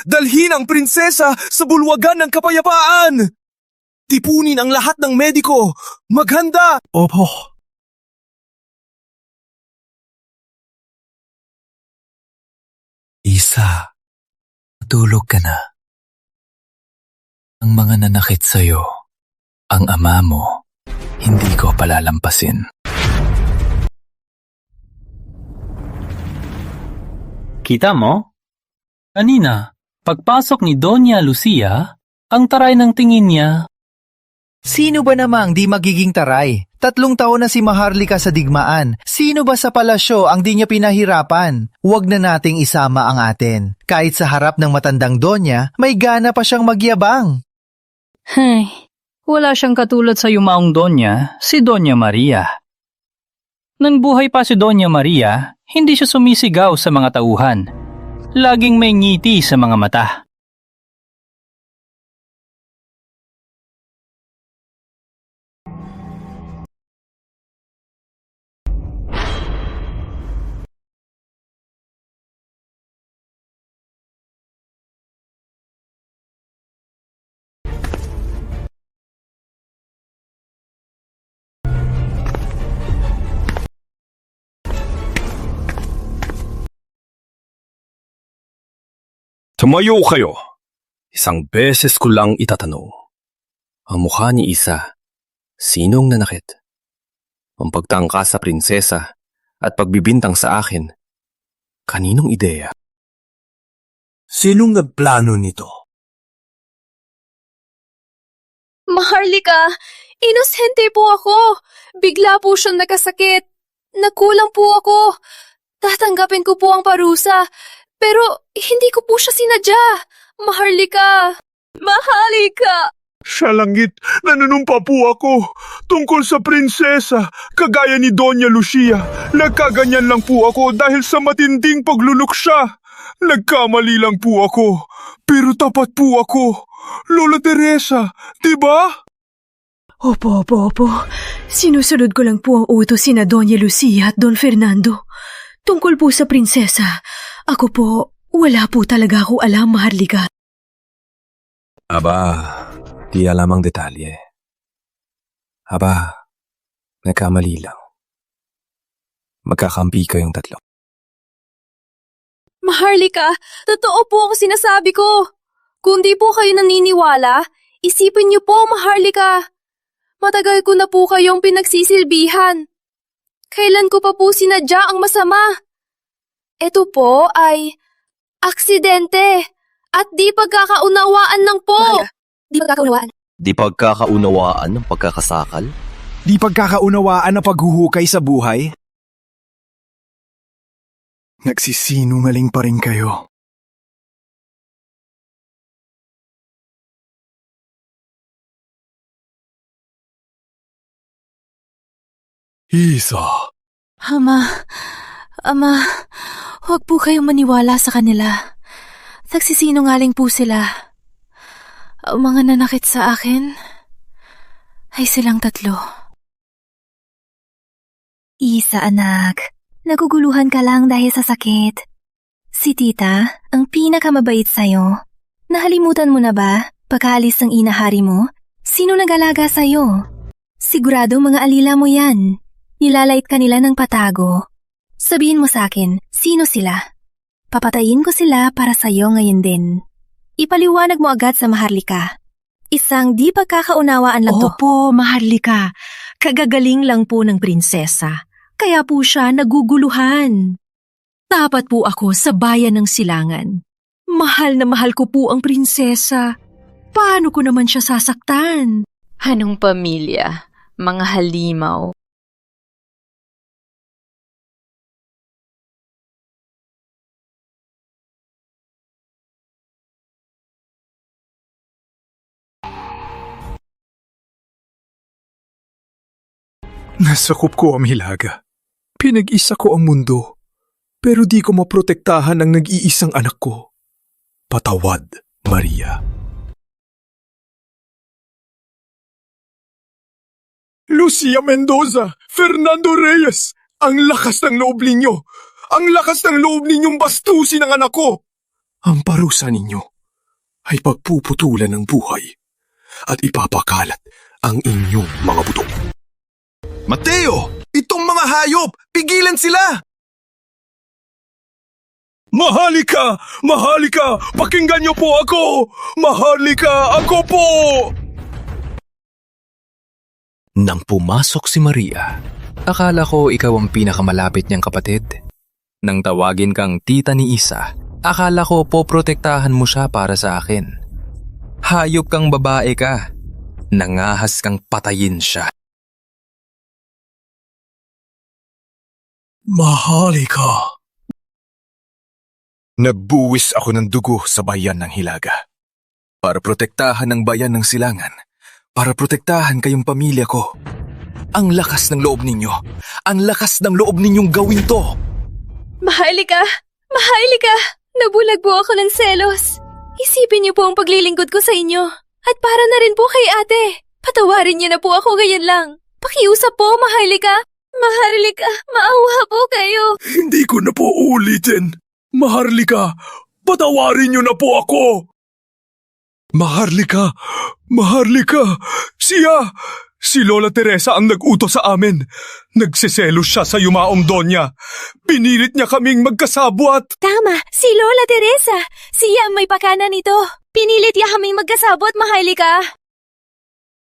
Dalhin ang prinsesa sa bulwagan ng kapayapaan! Tipunin ang lahat ng mediko! Maghanda! Opo. Isa, matulog ka na. Ang mga nanakit sa'yo, ang ama mo, hindi ko palalampasin. Kita mo? Kanina, pagpasok ni Doña Lucia, ang taray ng tingin niya. Sino ba namang di magiging taray? 3 taon na si Maharlika sa digmaan. Sino ba sa palasyo ang di niya pinahirapan? Huwag na nating isama ang atin. Kahit sa harap ng matandang Donya, may gana pa siyang magyabang. Hey, wala siyang katulad sa yumaong Donya, si Doña Maria. Nang buhay pa si Doña Maria, hindi siya sumisigaw sa mga tauhan. Laging may ngiti sa mga mata. Tumayo kayo. Isang beses ko lang itatanong. Ang mukha ni Isa, sinong nanakit? Ang pagtangka sa prinsesa at pagbibintang sa akin, kaninong ideya? Sinong nagplano nito? Maharlika, inosente po ako. Bigla po siyang nakasakit. Nagkulang po ako. Tatanggapin ko po ang parusa. Pero hindi ko po siya sinadya. Maharlika! Maharlika! Sa langit, nanunumpa po ako tungkol sa prinsesa, kagaya ni Doña Lucia. Nagkaganyan lang po ako dahil sa matinding pagluluksya. Nagkamali lang po ako, pero tapat po ako. Lola Teresa, di ba? Opo. Sinusunod ko lang po ang utos sina Doña Lucia at Don Fernando. Tungkol po sa prinsesa, ako po, wala po talaga ako alam, Maharlika. Aba, di alam ang detalye. Aba, nagkamali lang. Magkakampi kayong tatlo. Maharlika, totoo po ang sinasabi ko. Kung di po kayo naniniwala, isipin niyo po, Maharlika. Matagal ko na po kayong pinagsisilbihan. Kailan ko pa po sinadya ang masama? Ito po ay aksidente at di pagkakaunawaan lang po. Di pagkakaunawaan. Di pagkakaunawaan ng pagkakasakal? Di pagkakaunawaan na paghuhukay sa buhay? Nagsisinungaling pa rin kayo. Isa. Ama, huwag po kayong maniwala sa kanila. Nagsisinungaling po sila. Ang mga nanakit sa akin ay silang tatlo. Isa, anak. Naguguluhan ka lang dahil sa sakit. Si tita, ang pinakamabait sa'yo. Nahalimutan mo na ba, pagkaalis ng inahari mo, sino nag-alaga sa'yo? Sigurado mga alila mo yan. Nilalait ka nila ng patago. Sabihin mo sa akin, sino sila? Papatayin ko sila para sa'yo ngayon din. Ipaliwanag mo agad sa Maharlika. Isang di pagkakaunawaan lang to. Opo, Maharlika. Kagagaling lang po ng prinsesa. Kaya po siya naguguluhan. Tapat po ako sa bayan ng Silangan. Mahal na mahal ko po ang prinsesa. Paano ko naman siya sasaktan? Anong pamilya? Mga halimaw. Nasakop ko ang hilaga. Pinag-isa ko ang mundo. Pero di ko maprotektahan ang nag-iisang anak ko. Patawad, Maria. Lucia Mendoza, Fernando Reyes, ang lakas ng loob ninyo. Ang lakas ng loob ninyong bastusin ang anak ko. Ang parusa ninyo ay pagpuputulan ng buhay at ipapakalat ang inyong mga buto. Mateo! Itong mga hayop! Pigilan sila! Maharlika! Maharlika! Pakinggan niyo po ako! Maharlika! Ako po! Nang pumasok si Maria, akala ko ikaw ang pinakamalapit niyang kapatid. Nang tawagin kang tita ni Isa, akala ko poprotektahan mo siya para sa akin. Hayop kang babae ka. Nangahas kang patayin siya. Maharlika. Nagbuwis ako ng dugo sa bayan ng Hilaga. Para protektahan ang bayan ng Silangan. Para protektahan kayong pamilya ko. Ang lakas ng loob ninyo. Ang lakas ng loob ninyong gawin to. Maharlika! Maharlika! Nabulag po ako ng selos. Isipin niyo po ang paglilingkod ko sa inyo. At para na rin po kay ate. Patawarin niyo na po ako ngayon lang. Pakiusap po, Maharlika. Maharlika, maawa po kayo. Hindi ko na po ulitin. Maharlika, patawarin niyo na po ako. Maharlika, Maharlika, si Lola Teresa ang nag-utos sa amin. Nagseselos siya sa yumaong donya. Pinilit niya kaming magkasabwat. Tama, si Lola Teresa. Siya ang may pakana nito. Pinilit niya kaming magkasabot, Maharlika.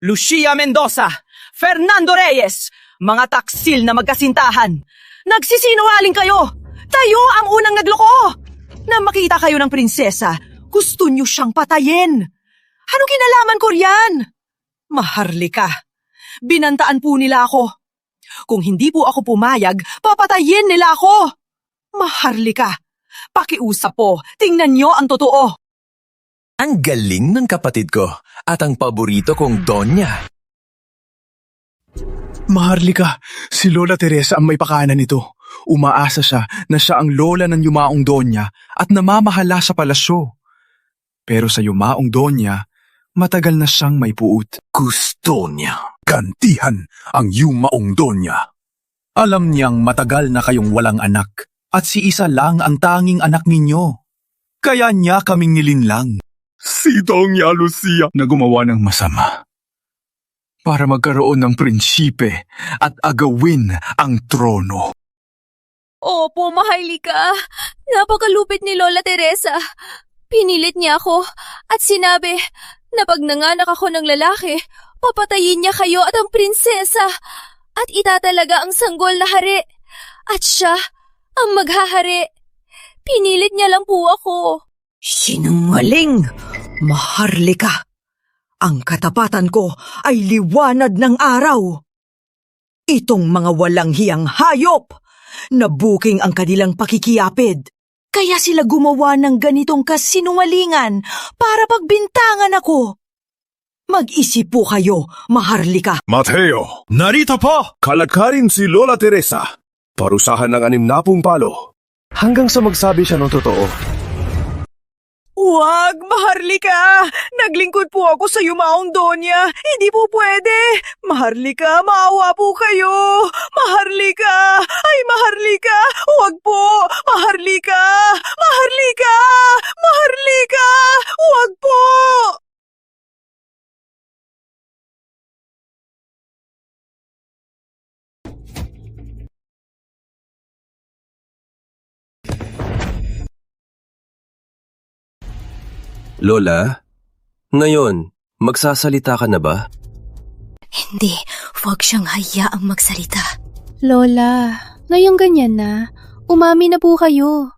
Lucia Mendoza, Fernando Reyes, mga taksil na magkasintahan. Nagsisinungaling kayo! Tayo ang unang nagloko! Na makita kayo ng prinsesa, gusto niyo siyang patayin. Anong kinalaman ko riyan? Maharlika, binantaan po nila ako. Kung hindi po ako pumayag, papatayin nila ako. Maharlika, pakiusap po, tingnan niyo ang totoo. Ang galing ng kapatid ko at ang paborito kong Donya. Maharlika, si Lola Teresa ang may pakanan nito. Umaasa siya na siya ang lola ng yumaong Donya at namamahala sa palasyo. Pero sa yumaong Donya, matagal na siyang may puot. Gusto niya gantihan ang yumaong Donya. Alam niyang matagal na kayong walang anak at si isa lang ang tanging anak ninyo. Kaya niya kaming nilinlang. Si Donya Lucia na gumawa ng masama para magkaroon ng prinsipe at agawin ang trono. Opo, Maharlika. Napakalupit ni Lola Teresa. Pinilit niya ako at sinabi na pag nanganak ako ng lalaki, papatayin niya kayo at ang prinsesa at itatalaga ang sanggol na hari. At siya ang maghahari. Pinilit niya lang po ako. Sinungaling, Maharlika. Ang katapatan ko ay liwanag ng araw. Itong mga walang hiyang hayop, nabuking ang kanilang pakikiyapid. Kaya sila gumawa ng ganitong kasinungalingan para pagbintangan ako. Mag-isip po kayo, Maharlika. Mateo, narito po! Kalakarin si Lola Teresa. Parusahan ng 60 palo. Hanggang sa magsabi siya ng totoo. Huwag, Maharlika! Naglingkod po ako sa yumaong Donya. Hindi po pwede. Maharlika, maawa po kayo. Maharlika! Ay, Maharlika! Huwag po! Maharlika! Maharlika! Maharlika! Huwag po! Lola, ngayon, magsasalita ka na ba? Hindi, huwag siyang hayaang magsalita. Lola, ngayong ganyan na, umami na po kayo.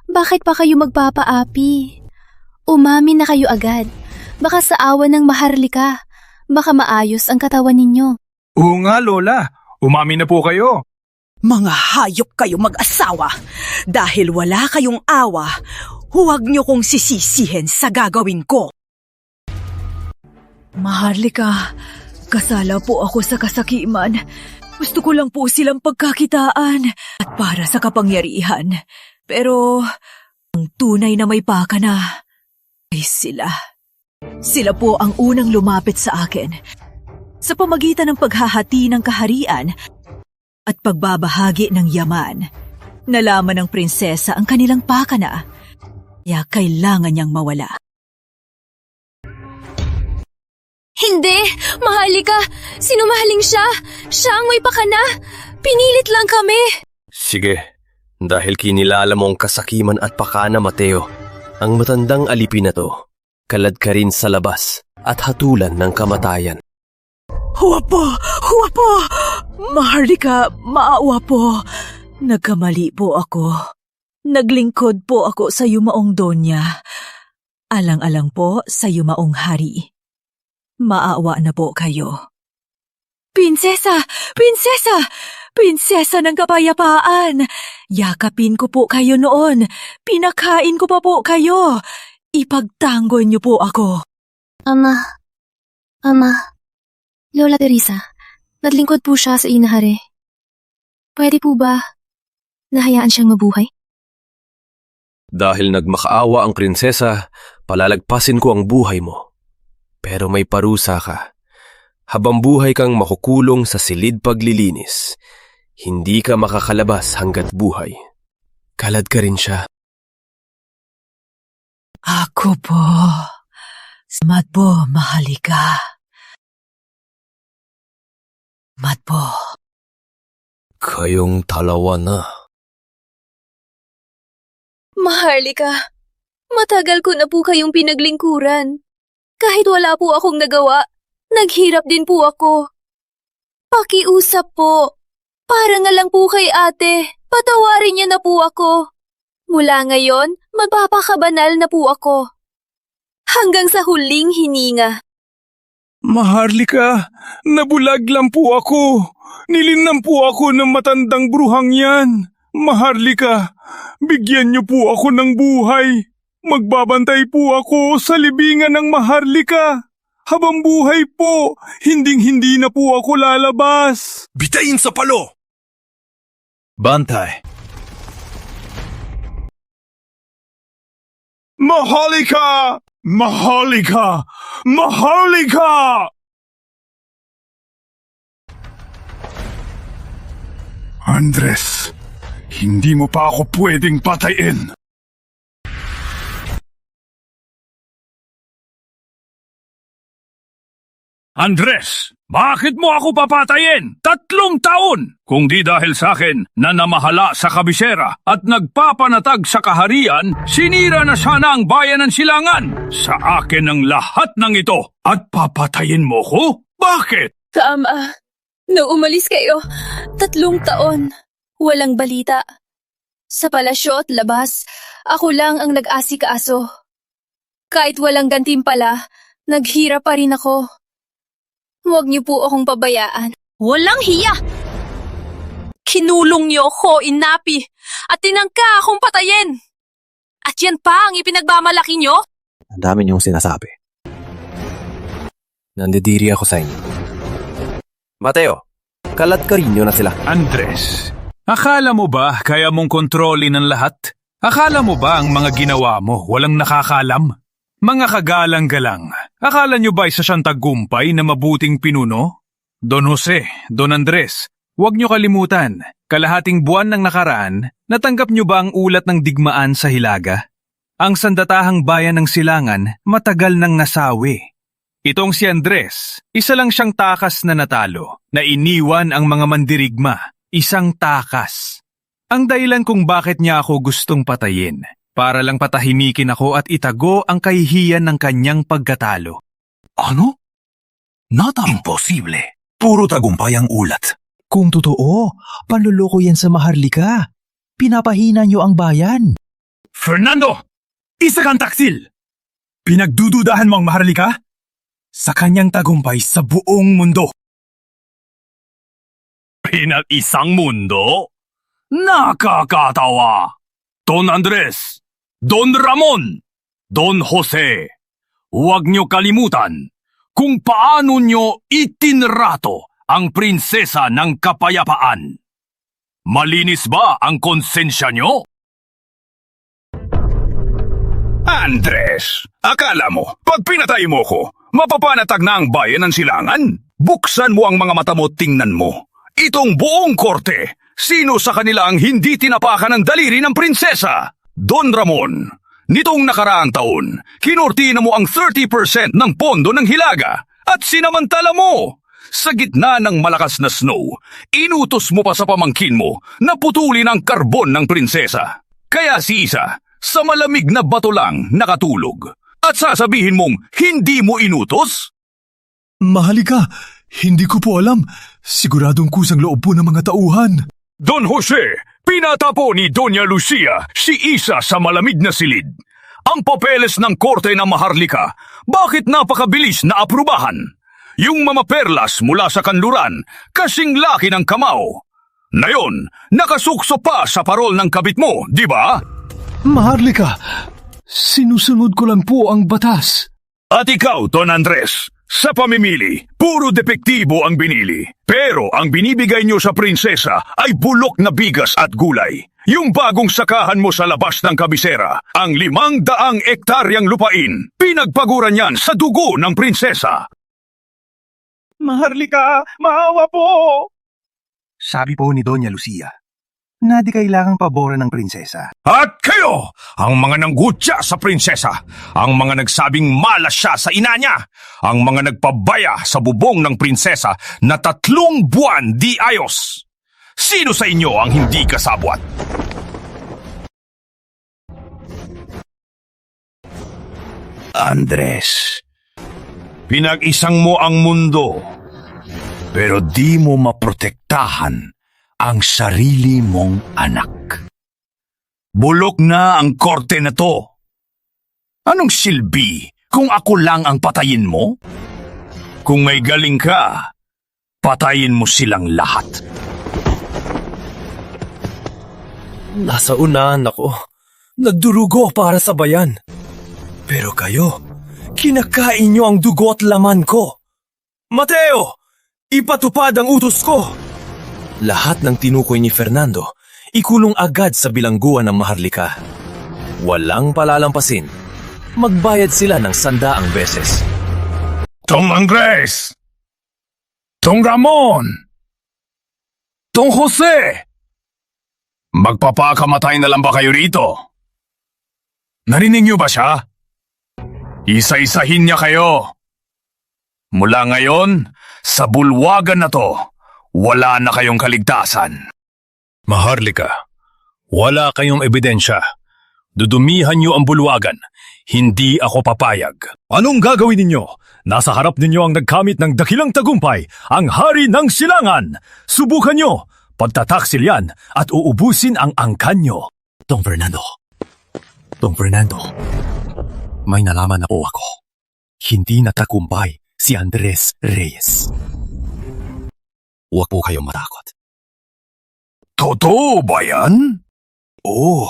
Bakit pa kayo magpapaapi? Umami na kayo agad. Baka sa awa ng Maharlika, baka maayos ang katawan ninyo. Oo nga, Lola. Umami na po kayo. Mga hayop kayo mag-asawa. Dahil wala kayong awa, huwag niyo kong sisisihin sa gagawin ko. Maharlika, kasala po ako sa kasakiman. Gusto ko lang po silang pagkakitaan at para sa kapangyarihan. Pero ang tunay na may pakana ay sila. Sila po ang unang lumapit sa akin. Sa pamagitan ng paghahati ng kaharian at pagbabahagi ng yaman, nalaman ng prinsesa ang kanilang pakana. Kaya kailangan niyang mawala. Hindi! Maharlika! Sinumahaling siya! Siya ang may pakana! Pinilit lang kami! Sige, dahil kinilala mo ang kasakiman at pakana, Mateo, ang matandang alipin na to, kalad ka rin sa labas at hatulan ng kamatayan. Huwag po! Huwag po! Maharlika, maawa po. Nagkamali po ako. Naglingkod po ako sa yumaong Donya. Alang-alang po sa yumaong hari. Maawa na po kayo. Prinsesa! Prinsesa! Prinsesa ng kapayapaan! Yakapin ko po kayo noon. Pinakain ko pa po kayo. Ipagtanggol niyo po ako. Ama, Lola Teresa, naglingkod po siya sa inahari. Pwede po ba nahayaan siyang mabuhay? Dahil nagmakaawa ang prinsesa, palalagpasin ko ang buhay mo. Pero may parusa ka. Habang buhay kang makukulong sa silid paglilinis, hindi ka makakalabas hanggat buhay. Kalad ka rin siya. Ako po. Salamat po, Maharlika. Salamat po. Kayong dalawa na. Maharlika, Matagal ko na po kayong pinaglingkuran. Kahit wala po akong nagawa, naghirap din po ako. Pakiusap po. Para nga lang po kay ate, patawarin niya na po ako. Mula ngayon, magpapakabanal na po ako. Hanggang sa huling hininga. Maharlika, nabulag lang po ako. Nilinam po ako ng matandang bruhang yan. Maharlika, bigyan niyo po ako ng buhay. Magbabantay po ako sa libingan ng Maharlika. Habang buhay po, hinding-hindi na po ako lalabas. Bitayin sa palo! Bantay. Maharlika! Maharlika! Maharlika! Andres, hindi mo pa ako pwedeng patayin. Andres, bakit mo ako papatayin? 3 taon! Kung di dahil sa akin na namahala sa kabisera at nagpapanatag sa kaharian, sinira na sana ang bayan ng Silangan. Sa akin ang lahat ng ito at papatayin mo ko? Bakit? Tama. Nung umalis kayo, 3 taon. Walang balita. Sa palasyo at labas, ako lang ang nag-asikaso. Kahit walang gantimpala, naghirap pa rin ako. Huwag niyo po akong pabayaan. Walang hiya! Kinulong niyo ako, inapi, at tinangka akong patayin. At yan pa ang ipinagmamalaki niyo? Ang dami niyong sinasabi. Nandidiri ako sa inyo. Mateo, kalat ka rin na sila. Andres, akala mo ba kaya mong kontrolin ang lahat? Akala mo ba ang mga ginawa mo walang nakakalam? Mga kagalang-galang, akala nyo ba isa siyang tagumpay na mabuting pinuno? Don Jose, Don Andres, huwag nyo kalimutan, kalahating buwan ng nakaraan, natanggap nyo ba ang ulat ng digmaan sa Hilaga? Ang sandatahang bayan ng Silangan matagal nang nasawi. Itong si Andres, isa lang siyang takas na natalo, na iniwan ang mga mandirigma, isang takas. Ang dahilan kung bakit niya ako gustong patayin, para lang patahimikin ako at itago ang kahihiyan ng kanyang pagkatalo. Ano? Imposible. Puro tagumpay ang ulat. Kung totoo, panluloko yan sa Maharlika. Pinapahina niyo ang bayan. Fernando! Isa kang taksil! Pinagdududahan mo ang Maharlika? Sa kanyang tagumpay sa buong mundo. Pinag-isang mundo? Nakakatawa! Don Andres, Don Ramon, Don Jose, huwag niyo kalimutan kung paano niyo itinrato ang prinsesa ng kapayapaan. Malinis ba ang konsensya niyo? Andres, akala mo, pag pinatay mo ko, mapapanatag na ang bayan ng Silangan? Buksan mo ang mga mata mo, tingnan mo. Itong buong korte, sino sa kanila ang hindi tinapakan ng daliri ng prinsesa? Don Ramon, nitong nakaraang taon, kinortina mo ang 30% ng pondo ng Hilaga at sinamantala mo. Sa gitna ng malakas na snow, inutos mo pa sa pamangkin mo na putulin ang karbon ng prinsesa. Kaya si Isa, sa malamig na bato lang nakatulog. At sasabihin mong hindi mo inutos? Maharlika, hindi ko po alam. Siguradong kusang loob po ng mga tauhan. Don Jose, pinatapo ni Doña Lucia si Isa sa malamig na silid. Ang papeles ng korte ng Maharlika, bakit napakabilis na aprubahan? Yung mga perlas mula sa kanluran, kasing laki ng kamao. Ngayon, nakasukso pa sa parol ng kabit mo, di ba? Maharlika, sinusunod ko lang po ang batas. At ikaw, Don Andres, sa pamimili, puro depektibo ang binili. Pero ang binibigay nyo sa prinsesa ay bulok na bigas at gulay. Yung bagong sakahan mo sa labas ng kabisera, ang 500 ektaryang lupain, pinagpaguran yan sa dugo ng prinsesa. Maharlika, maawa po! Sabi po ni Doña Lucia, na di kailangang paboran ng prinsesa. At kayo, ang mga nanggutya sa prinsesa, ang mga nagsabing malas siya sa ina niya, ang mga nagpabaya sa bubong ng prinsesa na 3 buwan di ayos. Sino sa inyo ang hindi kasabwat? Andres, pinag-isang mo ang mundo, pero di mo maprotektahan ang sarili mong anak. Bulok na ang korte na to. Anong silbi kung ako lang ang patayin mo? Kung may galing ka, patayin mo silang lahat. Nasa unahan ako. Nagdurugo para sa bayan. Pero kayo, kinakain niyo ang dugo at laman ko. Mateo, ipatupad ang utos ko. Lahat ng tinukoy ni Fernando, ikulong agad sa bilangguan ng Maharlika. Walang palalampasin. Magbayad sila ng 100 beses. Tong Andres! Tong Ramon! Tong Jose! Magpapakamatay na lang ba kayo rito? Narinig niyo ba siya? Isa-isahin niya kayo. Mula ngayon, sa bulwagan na to, wala na kayong kaligtasan. Maharlika, wala kayong ebidensya. Dudumihan niyo ang bulwagan. Hindi ako papayag. Anong gagawin ninyo? Nasa harap ninyo ang nagkamit ng dakilang tagumpay, ang hari ng silangan. Subukan nyo. Pagtataksil yan at uubusin ang angkan nyo. Don Fernando, may nalaman na po ako. Hindi natagumpay si Andres Reyes. Huwag po kayong matakot. Totoo ba yan? Oo,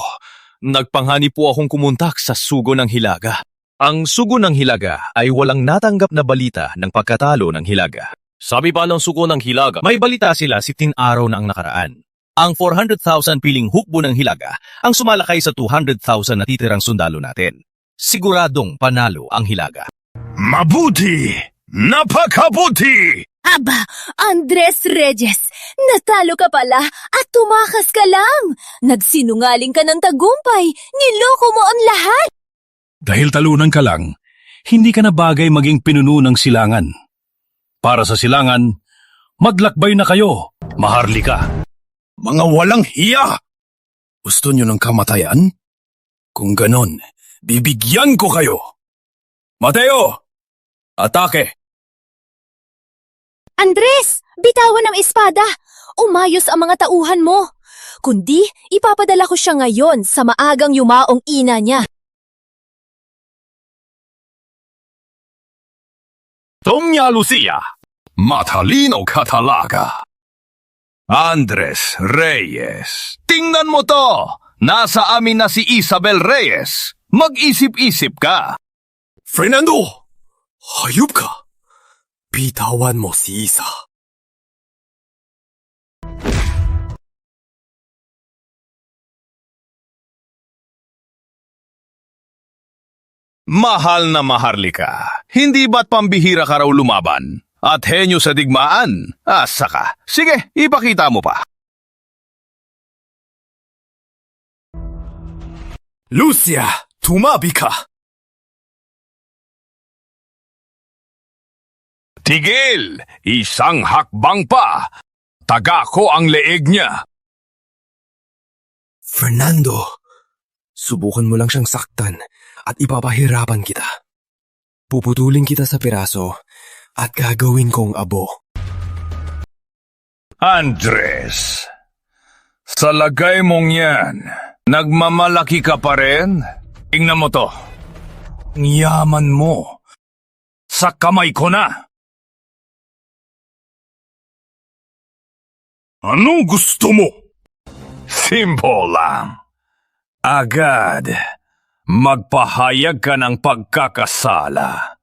nagpanghani po akong kumontak sa Sugo ng Hilaga. Ang Sugo ng Hilaga ay walang natanggap na balita ng pagkatalo ng Hilaga. Sabi pa ng Sugo ng Hilaga, may balita sila 15 araw na ang nakaraan. Ang 400,000 piling hukbo ng Hilaga ang sumalakay sa 200,000 na titirang sundalo natin. Siguradong panalo ang Hilaga. Mabuti! Napakabuti! Aba, Andres Reyes, natalo ka pala at tumakas ka lang. Nagsinungaling ka ng tagumpay, niloko mo ang lahat. Dahil talunan ka lang, hindi ka na bagay maging pinuno ng silangan. Para sa silangan, maglakbay na kayo, Maharlika. Mga walang hiya! Gusto nyo ng kamatayan? Kung ganon, bibigyan ko kayo. Mateo! Atake! Andres, bitawan ang espada. Umayos ang mga tauhan mo. Kundi, ipapadala ko siya ngayon sa maagang yumaong ina niya. Doña Lucia, matalino ka talaga. Andres Reyes, tingnan mo to! Nasa amin na si Isabel Reyes. Mag-isip-isip ka. Fernando! Hayop ka! Bitawan mo si Isa. Mahal na Maharlika, hindi ba't pambihira ka raw lumaban? At henyo sa digmaan? Asa ka. Sige, ipakita mo pa. Lucia, tumabi ka! Tigil! Isang hakbang pa! Taga ko ang leeg niya! Fernando, subukan mo lang siyang saktan at ipapahirapan kita. Puputulin kita sa piraso at gagawin kong abo. Andres, sa lagay mong yan, nagmamalaki ka pa rin? Tingnan mo to. Ang yaman mo. Sa kamay ko na. Ano gusto mo? Simple lang. Agad, magpahayag ka ng pagkakasala.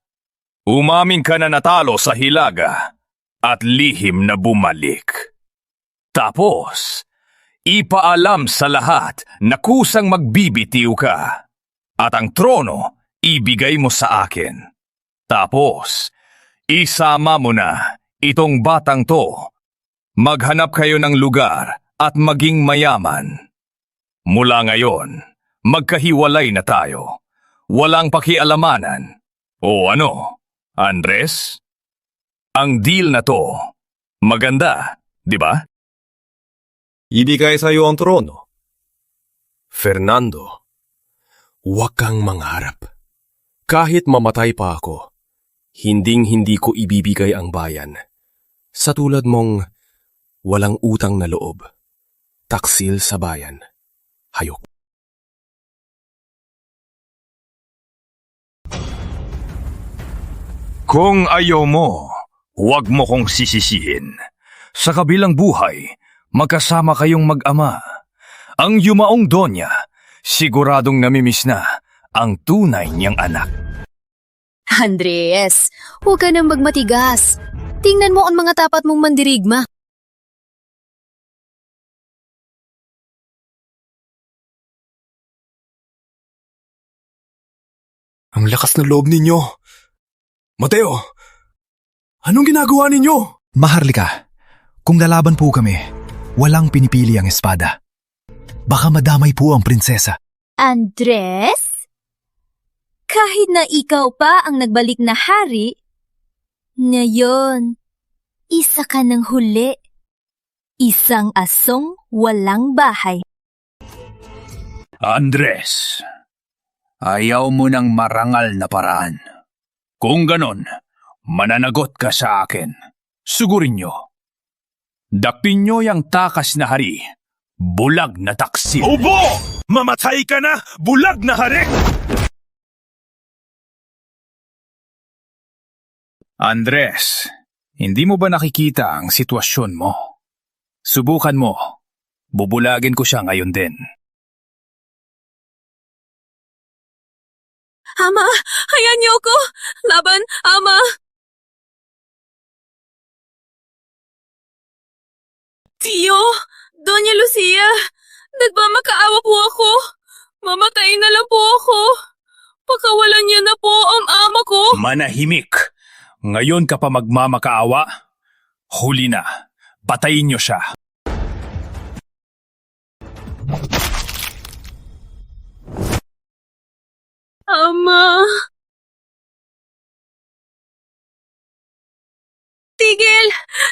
Umamin ka na natalo sa Hilaga at lihim na bumalik. Tapos, ipaalam sa lahat na kusang magbibitiw ka at ang trono ibigay mo sa akin. Tapos, isama mo na itong batang to. Maghanap kayo ng lugar at maging mayaman. Mula ngayon, magkahiwalay na tayo. Walang pakialamanan. O ano, Andres? Ang deal na to, maganda, di ba? Ibigay sa iyo ang trono. Fernando, huwag kang mangharap. Kahit mamatay pa ako, hinding-hindi ko ibibigay ang bayan. Sa tulad mong walang utang na loob. Taksil sa bayan. Hayok. Kung ayaw mo, huwag mo kong sisisihin. Sa kabilang buhay, magkasama kayong mag-ama. Ang yumaong Donya, siguradong namimiss na ang tunay niyang anak. Andres, huwag ka nang magmatigas. Tingnan mo ang mga tapat mong mandirigma. Ang lakas ng loob ninyo. Mateo, anong ginagawa ninyo? Maharlika, kung lalaban po kami, walang pinipili ang espada. Baka madamay po ang prinsesa. Andres? Kahit na ikaw pa ang nagbalik na hari, ngayon, isa ka ng huli. Isang asong walang bahay. Andres, ayaw mo ng marangal na paraan. Kung ganon, mananagot ka sa akin. Sugurin nyo. Dakpin nyo yung takas na hari. Bulag na taksil. Ubo! Mamatay ka na! Bulag na hari! Andres, hindi mo ba nakikita ang sitwasyon mo? Subukan mo. Bubulagin ko siya ngayon din. Ama, hayaan niyo ako! Laban, Ama! Tio, Doña Lucia, nagmamakaawa po ako. Mamatay na lang po ako. Pakawalan niyo na po ang ama ko. Manahimik! Ngayon ka pa magmamakaawa? Huli na. Patayin niyo siya. Ama! Tigil!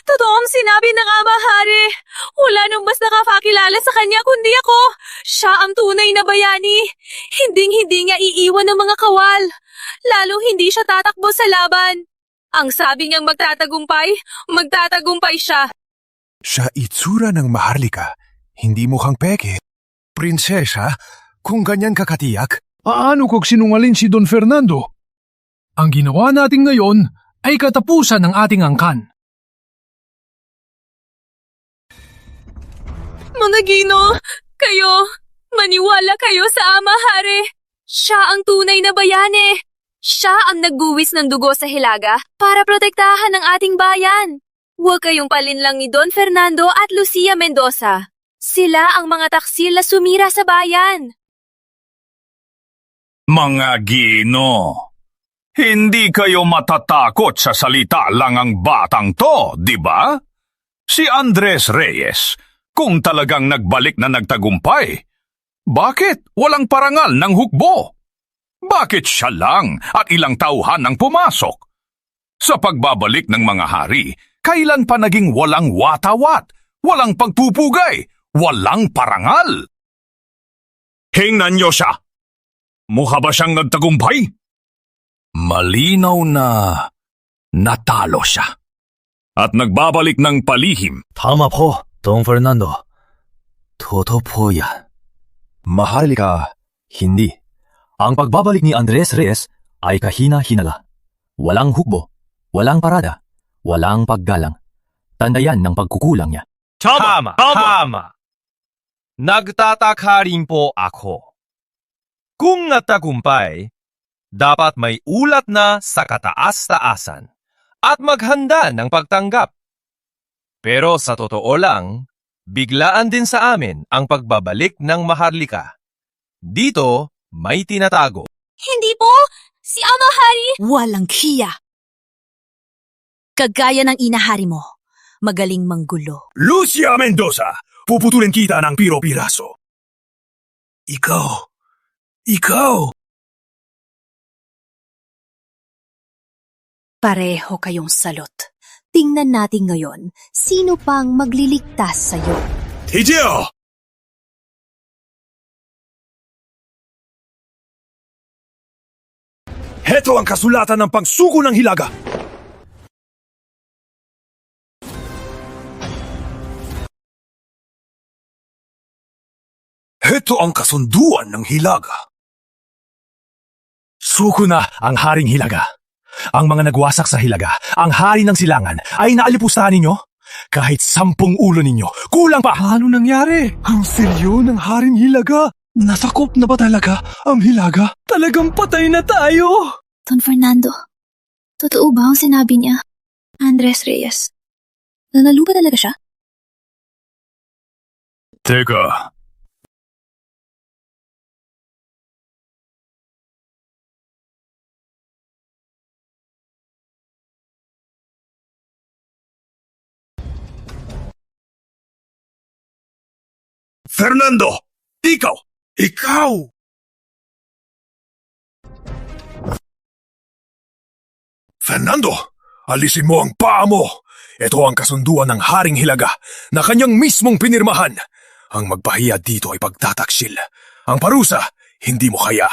Totoong sinabi ng ama, hari. Wala nung mas nakapakilala sa kanya kundi ako. Siya ang tunay na bayani. Hinding-hindi niya iiwan ng mga kawal. Lalong hindi siya tatakbo sa laban. Ang sabi niyang magtatagumpay siya. Sa itsura ng Maharlika, hindi mukhang peke. Prinsesa, kung ganyan kakatiyak, Paano kung sinungaling si Don Fernando? Ang ginawa natin ngayon ay katapusan ng ating angkan. Mga Gino, maniwala kayo sa ama, hari. Siya ang tunay na bayani. Siya ang nagbuwis ng dugo sa hilaga para protektahan ang ating bayan. Huwag kayong palinlang ni Don Fernando at Lucia Mendoza. Sila ang mga taksil na sumira sa bayan. Mga Gino, hindi kayo matatakot sa salita lang ang batang to, di ba? Si Andres Reyes, kung talagang nagbalik na nagtagumpay, bakit walang parangal ng hukbo? Bakit siya lang at ilang tauhan ang pumasok? Sa pagbabalik ng mga hari, kailan pa naging walang watawat, walang pagpupugay, walang parangal? Hingnan niyo siya! Mukha ba siyang nagtagumpay? Malinaw na natalo siya. At nagbabalik ng palihim. Tama po, Don Fernando. Totoo po yan. Maharlika, hindi. Ang pagbabalik ni Andres Reyes ay kahina-hinala. Walang hukbo, walang parada, walang paggalang. Tanda yan ng pagkukulang niya. Tama! Nagtataka rin po ako. Kung natagumpay, dapat may ulat na sa kataas-taasan at maghanda ng pagtanggap. Pero sa totoo lang, biglaan din sa amin ang pagbabalik ng Maharlika. Dito, may tinatago. Hindi po! Si Ama Hari! Walang hiya! Kagaya ng inahari mo, magaling manggulo. Lucia Mendoza, puputulin kita ng piro-piraso. Ikaw! Pareho kayong salot. Tingnan natin ngayon, sino pang magliligtas sa'yo. Tijio! Heto ang kasulatan ng pagsuko ng Hilaga. Heto ang kasunduan ng Hilaga. Suko na ang Haring Hilaga. Ang mga nagwasak sa Hilaga, ang hari ng silangan, ay naalipustahan ninyo? Kahit 10 ulo ninyo, kulang pa! Ano nangyari? Ang seryo ng Haring Hilaga? Nasakop na ba talaga ang Hilaga? Talagang patay na tayo! Don Fernando, totoo ba ang sinabi niya? Andres Reyes, nanalo ba talaga siya? Teka. Fernando! Ikaw! Ikaw! Fernando! Alisin mo ang paa mo! Ito ang kasunduan ng Haring Hilaga na kanyang mismong pinirmahan. Ang magpahiya dito ay pagtataksil. Ang parusa, hindi mo kaya.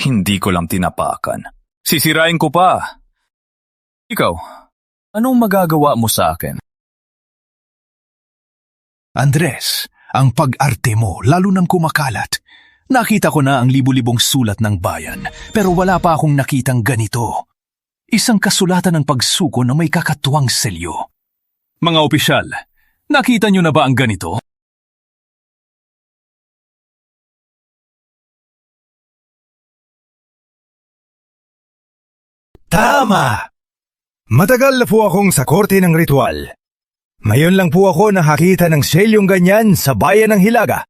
Hindi ko lang tinapakan. Sisirain ko pa. Ikaw, anong magagawa mo sa akin? Andres, ang pag-arte mo lalo nang kumakalat. Nakita ko na ang libu-libong sulat ng bayan, pero wala pa akong nakitang ganito. Isang kasulatan ng pagsuko na may kakatuwang selyo. Mga opisyal, nakita niyo na ba ang ganito? Tama! Matagal na po akong sa korte ng ritual. Ngayon lang po ako nakakita ng selyong ganyan sa bayan ng Hilaga.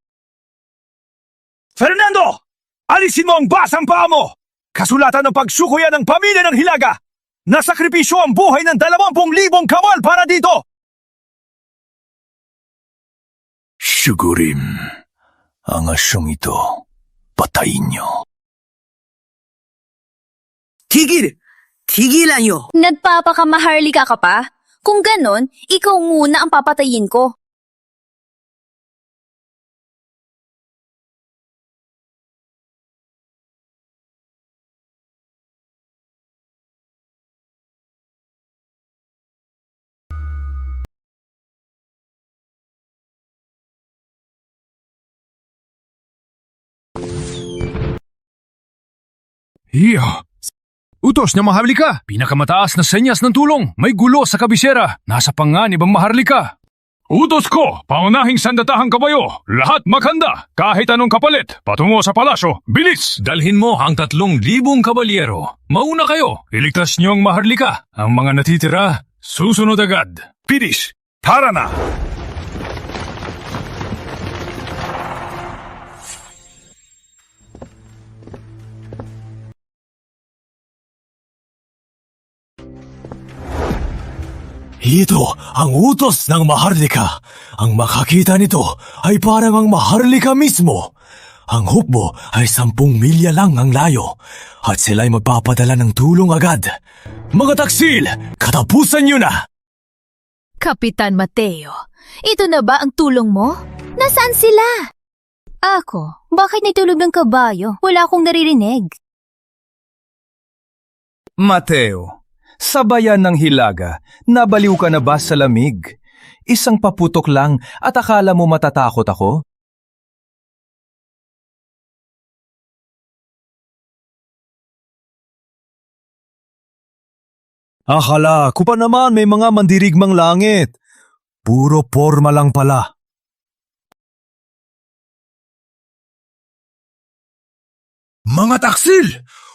Fernando! Alisin mo ang basang paa mo! Kasulatan ng pagsuko yan ng pamilya ng Hilaga! Nasakripisyo ang buhay ng 20,000 kawal para dito! Sigurim, ang asyong ito, patayin niyo. Tigil! Tigilan niyo! Nagpapakamaharlika ka pa? Kung ganon, ikaw muna ang papatayin ko. Iya! Utos na maharlika! Pinakamataas na senyas ng tulong! May gulo sa kabisera! Nasa panganib ang maharlika! Utos ko! Paunahing sandatahang kabayo! Lahat maghanda! Kahit anong kapalit! Patungo sa palasyo! Bilis! Dalhin mo ang 3,000 kabalyero! Mauna kayo! Iligtas niyo ang maharlika! Ang mga natitira, susunod agad! Pilis! Tara na! Ito ang utos ng Maharlika. Ang makakita nito ay parang ang Maharlika mismo. Ang hukbo ay 10 milya lang ang layo at sila'y magpapadala ng tulong agad. Mga taksil, katapusan niyo na! Kapitan Mateo, ito na ba ang tulong mo? Nasaan sila? Ako, bakit natulog ng kabayo? Wala akong naririnig. Mateo, sa bayan ng Hilaga, nabaliw ka na ba sa lamig? Isang paputok lang at akala mo matatakot ako? Akala ko pa naman may mga mandirigmang langit. Puro porma lang pala. Mga taksil,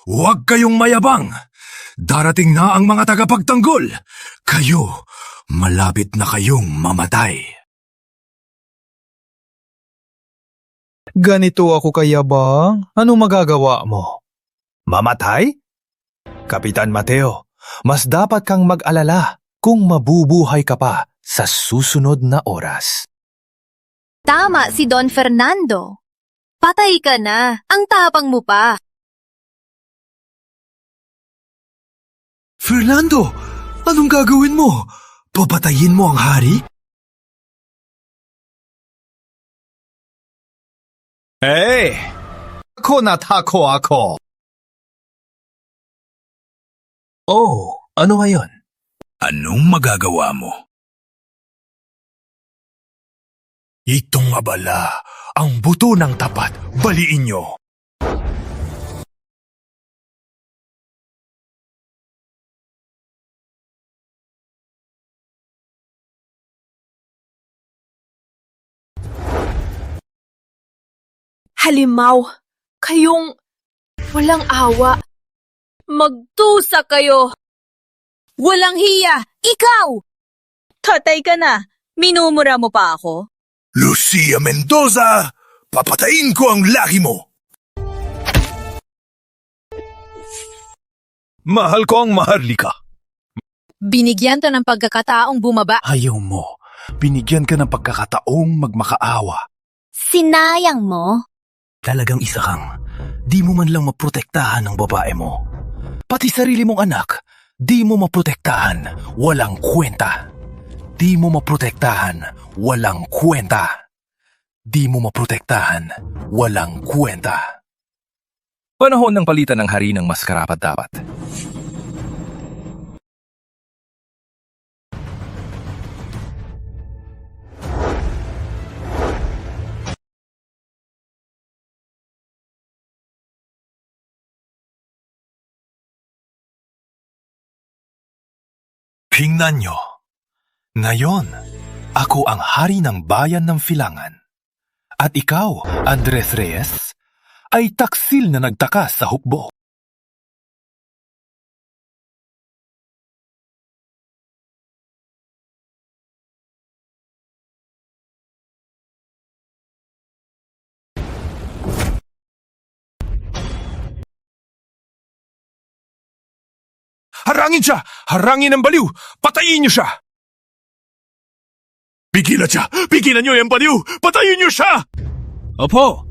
huwag kayong mayabang. Darating na ang mga tagapagtanggol. Kayo, malapit na kayong mamatay. Ganito ako kayabang? Anong magagawa mo? Mamatay? Kapitan Mateo, mas dapat kang mag-alala kung mabubuhay ka pa sa susunod na oras. Tama si Don Fernando. Patay ka na. Ang tapang mo pa. Fernando, anong gagawin mo? Papatayin mo ang hari? Ako natako ako. Oh, ano ngayon? Anong magagawa mo? Itong abala, ang buto ng tapat, baliin nyo. Halimaw, kayong walang awa. Magtusa kayo. Walang hiya, ikaw! Tatay ka na. Minumura mo pa ako? Lucia Mendoza, papatayin ko ang laki mo. Mahal ko ang Maharlika. Binigyan to ng pagkakataong bumaba. Ayaw mo. Binigyan ka ng pagkakataong magmakaawa. Sinayang mo? Talagang isa kang, di mo man lang maprotektahan ng babae mo. Pati sarili mong anak, di mo maprotektahan, walang kwenta. Di mo maprotektahan, walang kwenta. Di mo maprotektahan, walang kwenta. Panahon ng palitan ng hari ng mas karapat-dapat. Tingnan nyo. Ngayon, ako ang hari ng bayan ng Filangan. At ikaw, Andres Reyes, ay taksil na nagtakas sa hukbo. Harangin siya! Harangin ang baliw! Patayin niyo siya! Pigilan siya! Pigilan niyo yung baliw! Patayin niyo siya! Opo!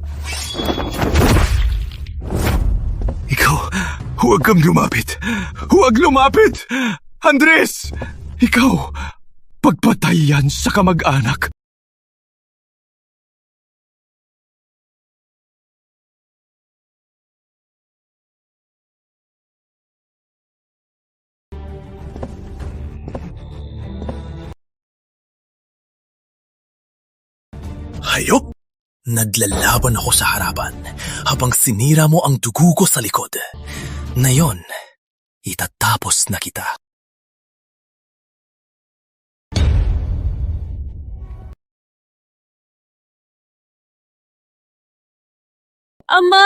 Ikaw, huwag kang lumapit! Huwag lumapit! Andres! Ikaw, pagpatay yan sa kamag-anak! Hayop! Naglalaban ako sa harapan habang sinira mo ang dugo ko sa likod. Ngayon, itatapos na kita. Ama,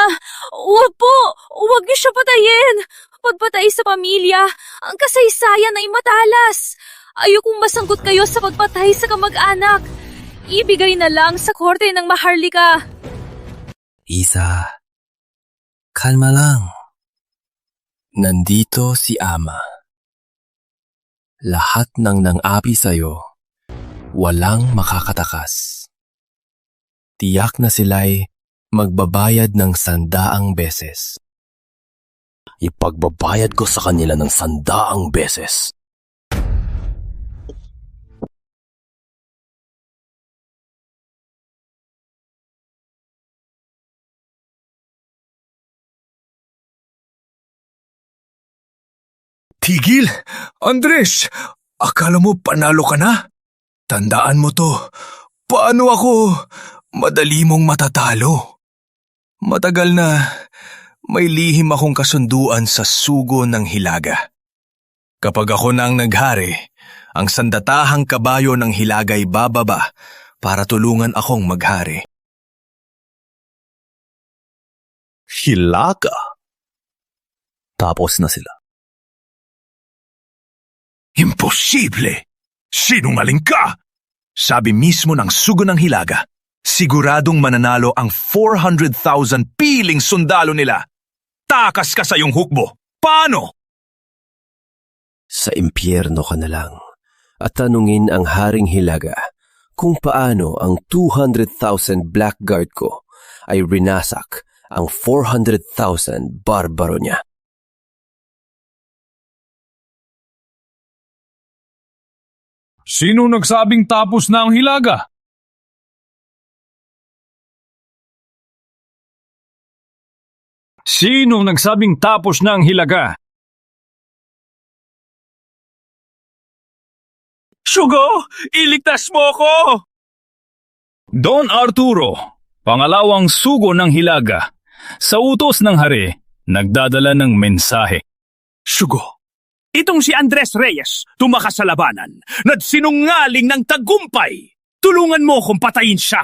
wag po! Huwag niyo siya patayin! Pagpatay sa pamilya, ang kasaysayan ay matalas. Ayokong masangkot kayo sa pagpatay sa kamag-anak. Ibigay na lang sa korte ng Maharlika. Isa, kalma lang. Nandito si Ama. Lahat ng nang-api sa'yo, walang makakatakas. Tiyak na sila'y magbabayad ng 100 beses. Ipagbabayad ko sa kanila ng 100 beses. Tigil! Andres! Akala mo panalo ka na? Tandaan mo to. Paano ako madali mong matatalo? Matagal na may lihim akong kasunduan sa sugo ng Hilaga. Kapag ako na ang naghari, ang sandatahang kabayo ng Hilaga'y bababa para tulungan akong maghari. Hilaga? Tapos na sila. Imposible! Sinungaling ka! Sabi mismo ng sugo ng Hilaga, siguradong mananalo ang 400,000 piling sundalo nila. Takas ka sa iyong hukbo. Paano? Sa impyerno ka na lang at tanungin ang Haring Hilaga kung paano ang 200,000 blackguard ko ay rinasak ang 400,000 barbaro niya. Sino nagsabing tapos na ang Hilaga? Sinong nagsabing tapos na ang hilaga? Sugo, iligtas mo ko! Don Arturo, pangalawang sugo ng hilaga, sa utos ng hari, nagdadala ng mensahe. Sugo, itong si Andres Reyes tumakas sa labanan, nagsinungaling ng tagumpay. Tulungan mo kung patayin siya.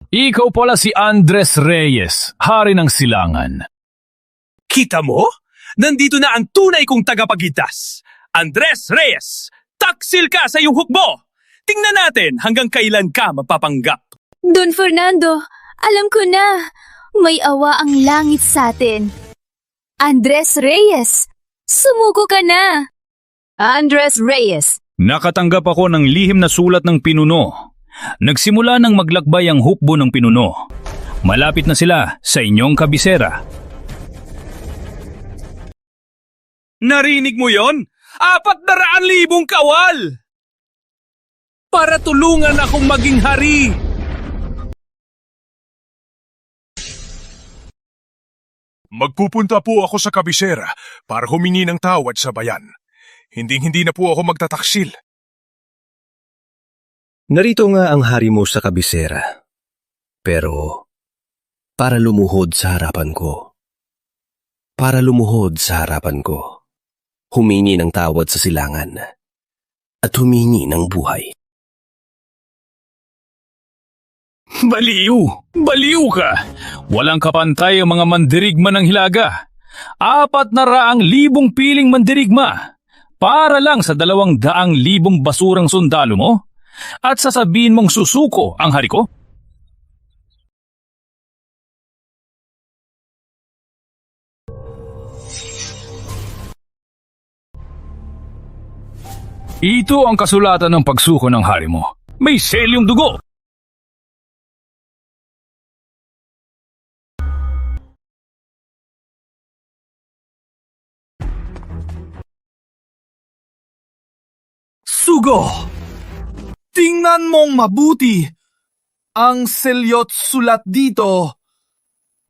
Ikaw pala si Andres Reyes, hari ng silangan. Kita mo? Nandito na ang tunay kong tagapagligtas. Andres Reyes, taksil ka sa iyong hukbo! Tingnan natin hanggang kailan ka mapapanggap. Don Fernando, alam ko na. May awa ang langit sa atin. Andres Reyes, sumuko ka na. Andres Reyes. Nakatanggap ako ng lihim na sulat ng pinuno. Nagsimula ng maglakbay ang hukbo ng pinuno. Malapit na sila sa inyong kabisera. Narinig mo yon? 400,000 kawal! Para tulungan akong maging hari. Magpupunta po ako sa kabisera para humingi ng tawad sa bayan. Hindi na po ako magtataksil. Narito nga ang hari mo sa kabisera. Pero, para lumuhod sa harapan ko. Humingi ng tawad sa silangan. At humingi ng buhay. Baliw ka! Walang kapantay ang mga mandirigma ng hilaga. 400,000 piling mandirigma. Para lang sa 200,000 basurang sundalo mo? At sasabihin mong susuko ang hari ko? Ito ang kasulatan ng pagsuko ng hari mo. May selyong dugo. Sugo! Tingnan mong mabuti. Ang selyot sulat dito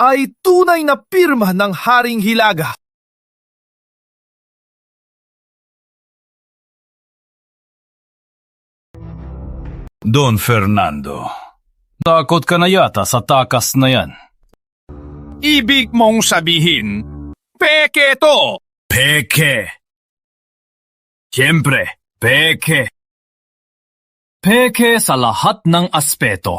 ay tunay na pirma ng Haring Hilaga. Don Fernando, takot ka na yata sa takas na yan. Ibig mong sabihin, peke to! Peke! Siyempre, peke! Peke sa lahat ng aspeto.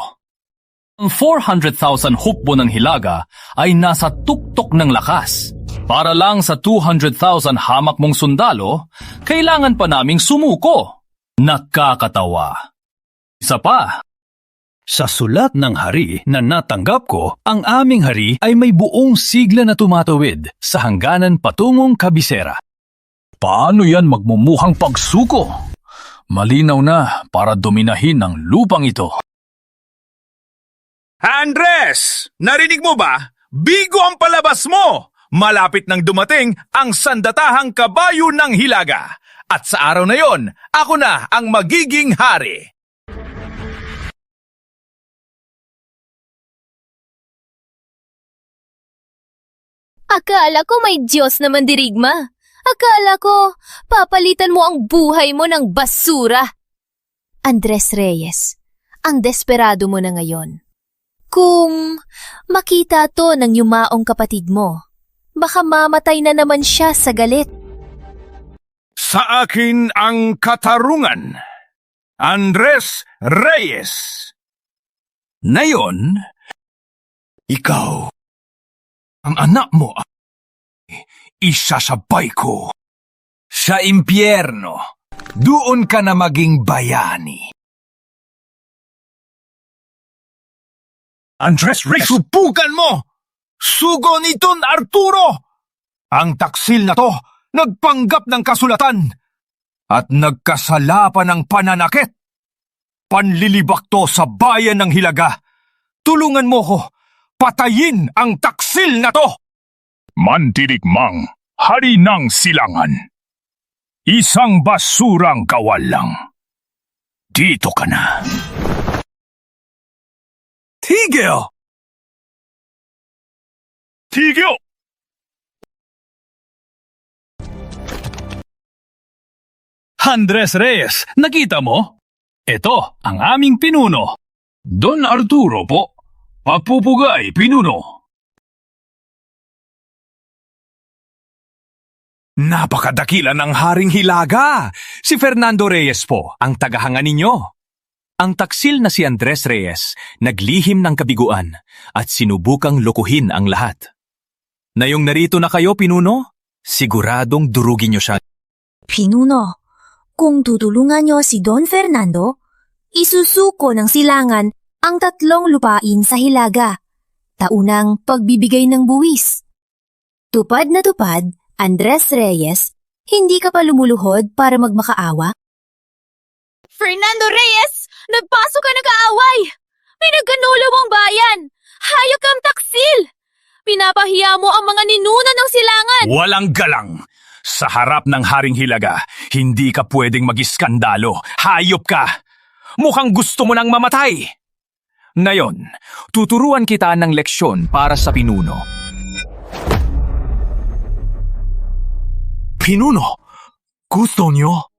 Ang 400,000 hukbo ng hilaga ay nasa tuktok ng lakas. Para lang sa 200,000 hamak mong sundalo, kailangan pa naming sumuko. Nakakatawa. Isa pa, sa sulat ng hari na natanggap ko, ang aming hari ay may buong sigla na tumatawid sa hangganan patungong kabisera. Paano yan magmumuhang pagsuko? Malinaw na para dominahin ang lupang ito. Andres! Narinig mo ba? Bigo ang palabas mo! Malapit nang dumating ang sandatahang kabayo ng hilaga. At sa araw na yon, ako na ang magiging hari. Akala ko may Diyos na mandirigma. Akala ko papalitan mo ang buhay mo ng basura. Andres Reyes, ang desperado mo na ngayon. Kung makita to ng yumaong kapatid mo, baka mamatay na naman siya sa galit. Sa akin ang katarungan, Andres Reyes. Ngayon, ikaw, ang anak mo, isasabay ko sa impyerno. Doon ka na maging bayani. Andres Reyes, subukan mo! Sugo ni Don Arturo! Ang taksil na to, nagpanggap ng kasulatan at nagkasala pa ng pananakit. Panlilibak to sa bayan ng Hilaga. Tulungan mo ko, patayin ang taksil na to! Mandirigmang, hari ng silangan. Isang basurang kawal lang. Dito ka na. Tigil! Tigil! Andres Reyes, nakita mo? Ito ang aming pinuno. Don Arturo po. Papupugay, pinuno. Napakadakila ng Haring Hilaga! Si Fernando Reyes po, ang tagahanga ninyo. Ang taksil na si Andres Reyes naglihim ng kabiguan at sinubukang lokohin ang lahat. Ngayong narito na kayo, pinuno, siguradong durugin niyo siya. Pinuno, kung tutulungan niyo si Don Fernando, isusuko ng silangan ang 3 lupain sa Hilaga. Taunang pagbibigay ng buwis. Tupad na tupad, Andres Reyes, hindi ka pa lumuluhod para magmakaawa? Fernando Reyes! Nagpasok ka nag-aaway! Pinagkanulo mong bayan! Hayop kang taksil! Pinapahiya mo ang mga ninuno ng silangan! Walang galang! Sa harap ng Haring Hilaga, hindi ka pwedeng mag-iskandalo. Hayop ka! Mukhang gusto mo nang mamatay! Ngayon, tuturuan kita ng leksyon para sa pinuno. Pinuno, gusto niyo?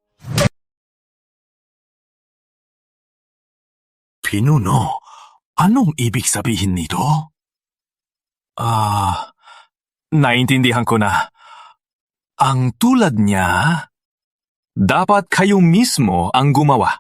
Pinuno, anong ibig sabihin nito? Naintindihan ko na. Ang tulad niya, dapat kayo mismo ang gumawa.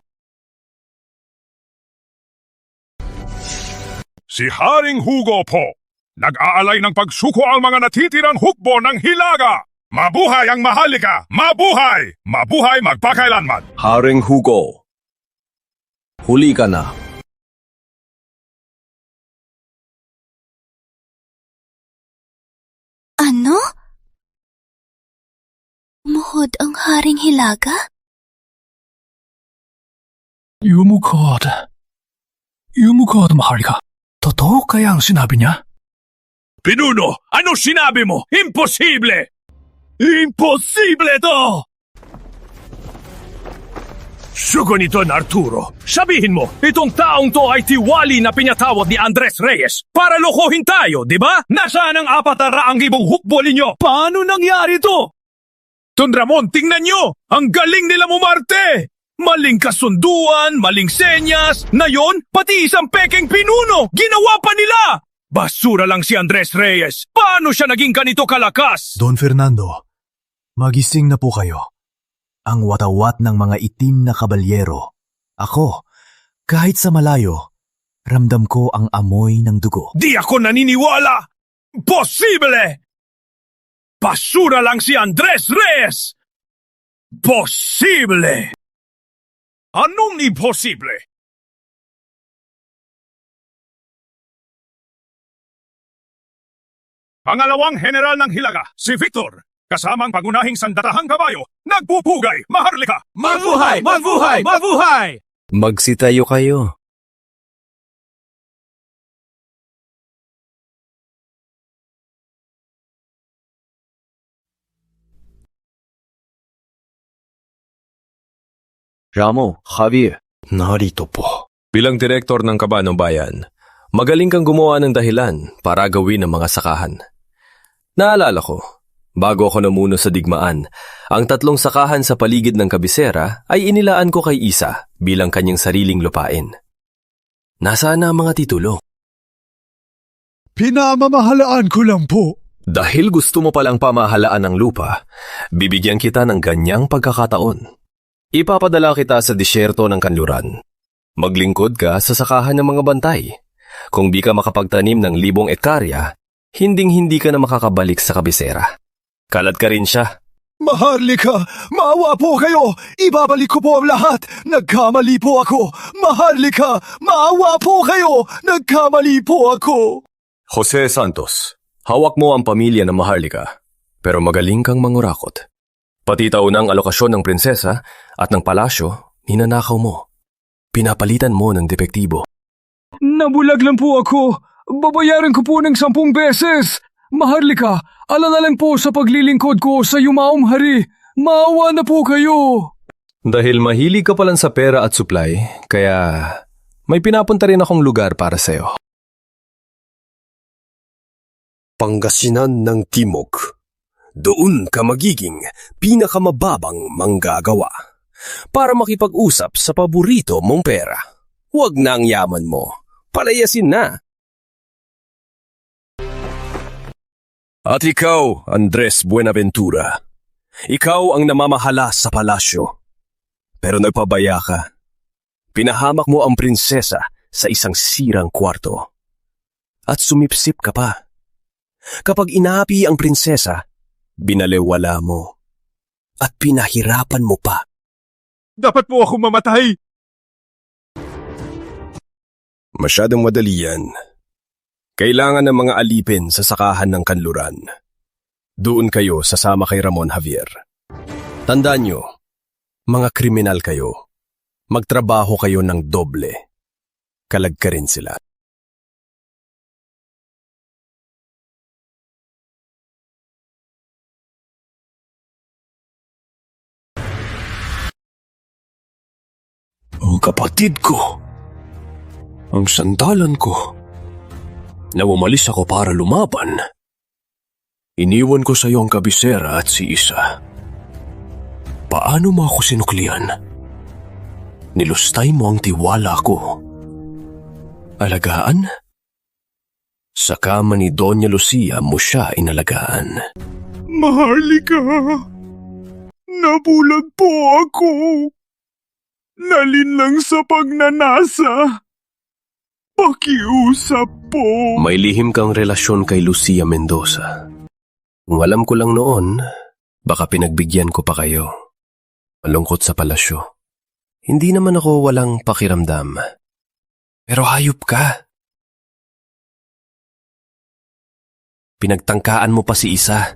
Si Haring Hugo po. Nag-aalay ng pagsuko ang mga natitirang hukbo ng Hilaga. Mabuhay ang Maharlika! Mabuhay! Mabuhay magpakailanman! Haring Hugo, huli ka na. Ano? Muhod ang Haring Hilaga? Yumukod, Maharlika. Totoo kaya ang sinabi niya? Pinuno, ano sinabi mo? Imposible! Imposible to! Sugo ni Don Arturo, sabihin mo, itong taong to ay tiwali na pinatawad ni Andres Reyes para lokohin tayo, di ba? Nasaan ang 400,000 hukbo ninyo? Paano nangyari to? Don Ramon, tingnan nyo! Ang galing nila mumarte! Maling kasunduan, maling senyas, ngayon pati isang pekeng pinuno, ginawa pa nila! Basura lang si Andres Reyes, paano siya naging ganito kalakas? Don Fernando, magising na po kayo. Ang watawat ng mga itim na kabalyero. Ako, kahit sa malayo, ramdam ko ang amoy ng dugo. Di ako naniniwala! Posible! Basura lang si Andres Reyes! Posible! Anong imposible? Pangalawang general ng Hilaga, si Victor, kasamang pagunahing sandatahang kabayo, nagpupugay, Maharlika! Mabuhay! Mabuhay! Mabuhay! Magsitayo kayo. Ramo, Javier. Narito po. Bilang direktor ng Kabanong Bayan, magaling kang gumawa ng dahilan para gawin ang mga sakahan. Naalala ko, bago ako namuno sa digmaan, ang 3 sakahan sa paligid ng kabisera ay inilaan ko kay Isa bilang kanyang sariling lupain. Nasaan na ang mga titulo? Pinamamahalaan ko lang po. Dahil gusto mo palang pamahalaan ng lupa, bibigyan kita ng ganyang pagkakataon. Ipapadala kita sa disyerto ng kanluran. Maglingkod ka sa sakahan ng mga bantay. Kung di ka makapagtanim ng 1,000 ektarya, hinding-hindi ka na makakabalik sa kabisera. Kalat ka rin siya. Maharlika, maawa po kayo! Ibabalik ko po ang lahat! Nagkamali po ako! Maharlika, maawa po kayo! Nagkamali po ako! Jose Santos, hawak mo ang pamilya ng Maharlika, pero magaling kang mangurakot. Pati taunang alokasyon ng prinsesa at ng palasyo, ninanakaw mo. Pinapalitan mo ng depektibo. Nabulag lang po ako. Babayaran ko po ng 10 beses. Maharlika, alala lang po sa paglilingkod ko sa yumaong hari. Maawa na po kayo. Dahil mahilig ka palang sa pera at supply, kaya may pinapunta rin akong lugar para sa'yo. Pangasinan ng Timog. Doon ka magiging pinakamababang manggagawa. para makipag-usap sa paborito mong pera. Huwag na ang yaman mo. Palayasin na. At ikaw, Andres Buenaventura, ikaw ang namamahala sa palasyo. Pero nagpabaya ka. Pinahamak mo ang prinsesa sa isang sirang kwarto. At sumipsip ka pa. Kapag inaapi ang prinsesa, binalewala mo. At pinahirapan mo pa. Dapat po ako mamatay! Masyadong madali yan. Kailangan ng mga alipin sa sakahan ng kanluran. Doon kayo sasama kay Ramon Javier. Tandaan nyo, mga kriminal kayo. Magtrabaho kayo ng doble. Kalag ka rin sila. Ang kapatid ko. Ang sandalan ko. Naumalis ako para lumaban. Iniwan ko sa iyo ang kabisera at si Isa. Paano mo ako sinuklian? Nilustay mo ang tiwala ko. Alagaan? Sa kama ni Doña Lucia mo siya inalagaan. Maharlika! Nabulag po ako. Nalinlang sa pagnanasa. Pakiusap po. May lihim kang relasyon kay Lucia Mendoza. Kung alam ko lang noon, baka pinagbigyan ko pa kayo. Malungkot sa palasyo. Hindi naman ako walang pakiramdam. Pero hayop ka. Pinagtangkaan mo pa si Isa.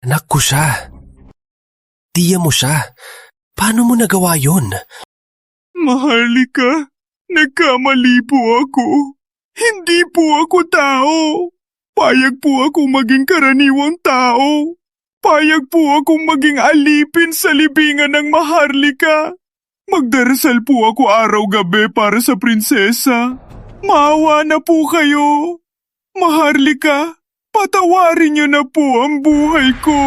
Anak ko siya. Tiya mo siya. Paano mo nagawa yun? Maharlika, nagkamali po ako. Hindi po ako tao. Payag po ako maging karaniwang tao. Payag po akong maging alipin sa libingan ng Maharlika. Magdarasal po ako araw-gabi para sa prinsesa. Maawa na po kayo. Maharlika, patawarin niyo na po ang buhay ko.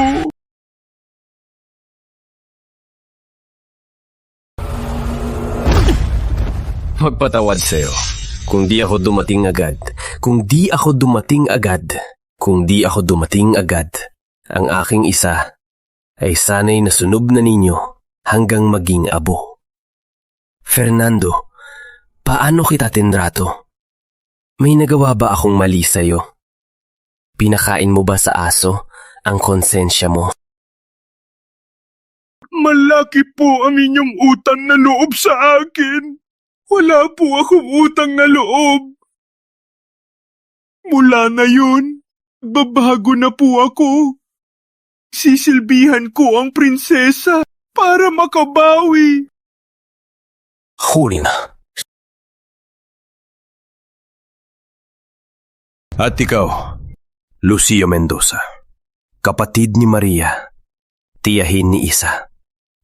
Magpatawad sa'yo. Kung di ako dumating agad, ang aking Isa ay sanay nasunob na ninyo hanggang maging abo. Fernando, paano kita tinrato? May nagawa ba akong mali sa'yo? Pinakain mo ba sa aso ang konsensya mo? Malaki po ang inyong utang na loob sa akin. Wala po akong utang na loob. Mula ngayon, babago na po ako. Sisilbihan ko ang prinsesa para makabawi. Huli na. At ikaw, Lucio Mendoza, kapatid ni Maria, tiyahin ni Isa.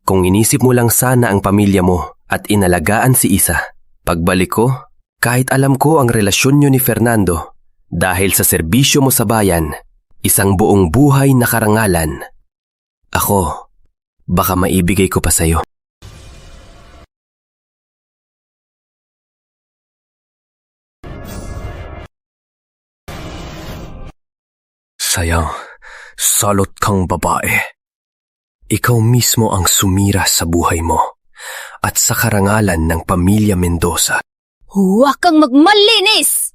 Kung inisip mo lang sana ang pamilya mo at inalagaan si Isa, pagbalik ko, kahit alam ko ang relasyon niyo ni Fernando, dahil sa serbisyo mo sa bayan, isang buong buhay na karangalan, ako, baka maibigay ko pa sa'yo. Sayang, salot kang babae. Ikaw mismo ang sumira sa buhay mo at sa karangalan ng pamilya Mendoza. Huwag kang magmalinis!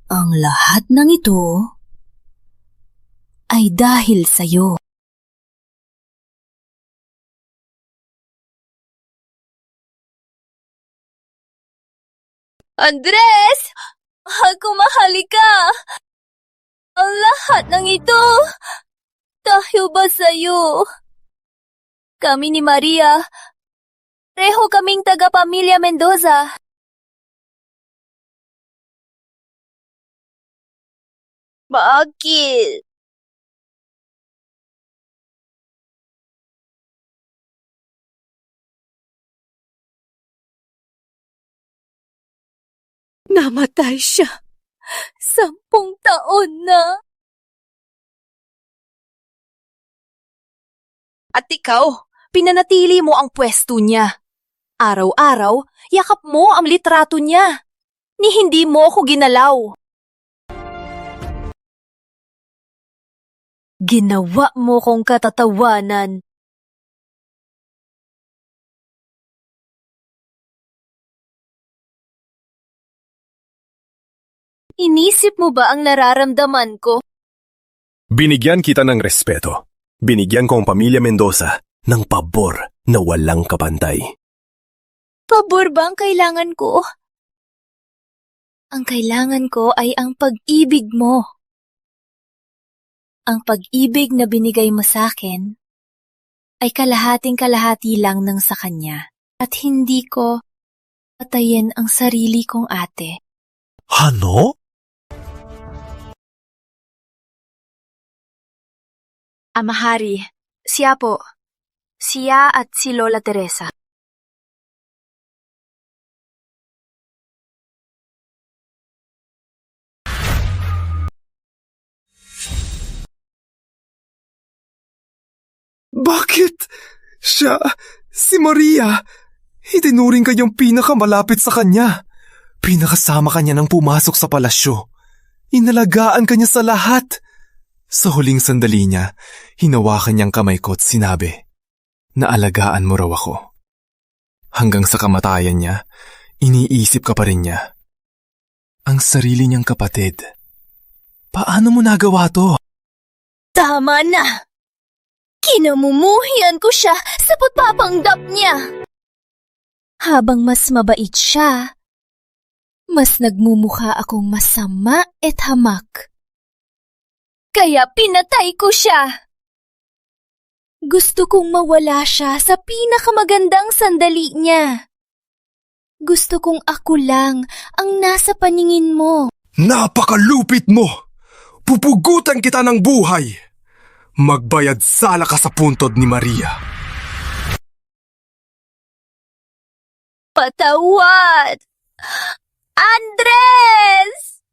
Ang lahat ng ito ay dahil sa'yo. Andres! Mahal ko, mahalika! Ang lahat ng ito dahil ba sa'yo? Kami ni Maria, reho kaming taga-pamilya Mendoza. Bakit? Namatay siya. 10 taon na. At ikaw, pinanatili mo ang pwesto niya. Araw-araw, yakap mo ang litrato niya. Ni hindi mo ko ginalaw. Ginawa mo kong katatawanan. Inisip mo ba ang nararamdaman ko? Binigyan kita ng respeto. Binigyan ko ang pamilya Mendoza ng pabor na walang kapantay. Pabor ba ang kailangan ko? Ang kailangan ko ay ang pag-ibig mo. Ang pag-ibig na binigay mo sa akin ay kalahating-kalahati lang ng sa kanya at hindi ko patayin ang sarili kong ate. Ano? Amahari, siya po. Siya at si Lola Teresa. Bakit? Siya, si Maria, itinuring kanyang pinakamalapit sa kanya. Pinakasama kanya nang pumasok sa palasyo. Inalagaan kanya sa lahat. Sa huling sandali niya, hinawakan niyang kamay ko at sinabi, "Naalagaan mo raw ako." Hanggang sa kamatayan niya, iniisip ka pa rin niya. Ang sarili niyang kapatid. Paano mo nagawa to? Tama na! Kinamumuhian ko siya sa pagpapanggap niya. Habang mas mabait siya, mas nagmumukha akong masama at hamak. Kaya pinatay ko siya. Gusto kong mawala siya sa pinakamagandang sandali niya. Gusto kong ako lang ang nasa paningin mo. Napakalupit mo! Pupugutan kita ng buhay! Magbayad sala ka sa puntod ni Maria. Patawad! Andres!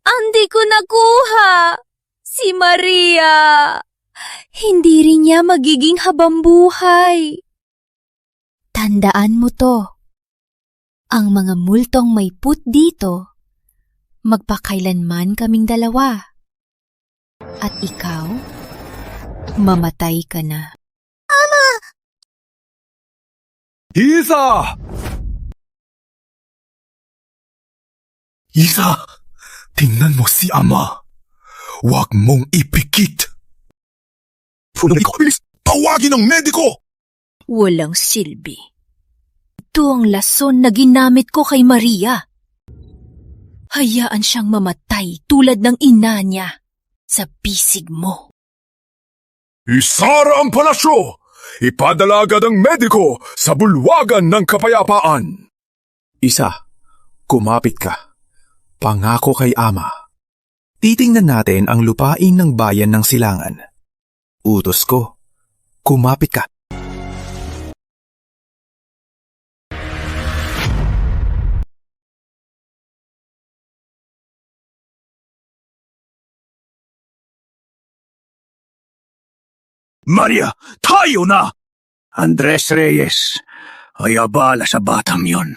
Hindi ko nakuha! Si Maria! Hindi rin niya magiging habambuhay. Tandaan mo to. Ang mga multong may put dito, magpakailanman kaming dalawa. At ikaw, mamatay ka na. Ama! Isa! Isa! Tingnan mo si Ama. Huwag mong ipikit. Bilis! Tawagin ang mediko! Walang silbi. Ito ang lason na ginamit ko kay Maria. Hayaan siyang mamatay tulad ng ina niya sa bisig mo. Isara ang palasyo! Ipadala agad ang mediko sa bulwagan ng kapayapaan! Isa, kumapit ka. Pangako kay Ama. Titingnan natin ang lupain ng bayan ng Silangan. Utos ko, kumapit ka. Maria, tayo na! Andres Reyes, ay abala sa batang yon.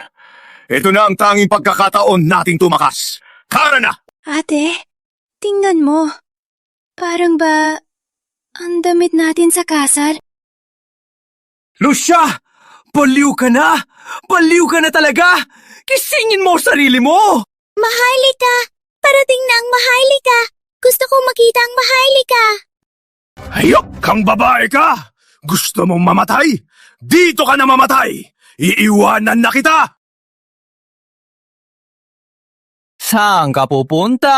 Ito na ang tanging pagkakataon nating tumakas. Tara na! Ate, tingnan mo. Parang ba ang damit natin sa kasal? Lucia! Baliw ka na! Baliw ka na talaga! Kisingin mo sarili mo! Maharlika! Parating na ang Maharlika! Gusto kong makita ang Maharlika! Hayok kang babae ka! Gusto mong mamatay? Dito ka na mamatay! Iiwanan na kita! Saan ka pupunta?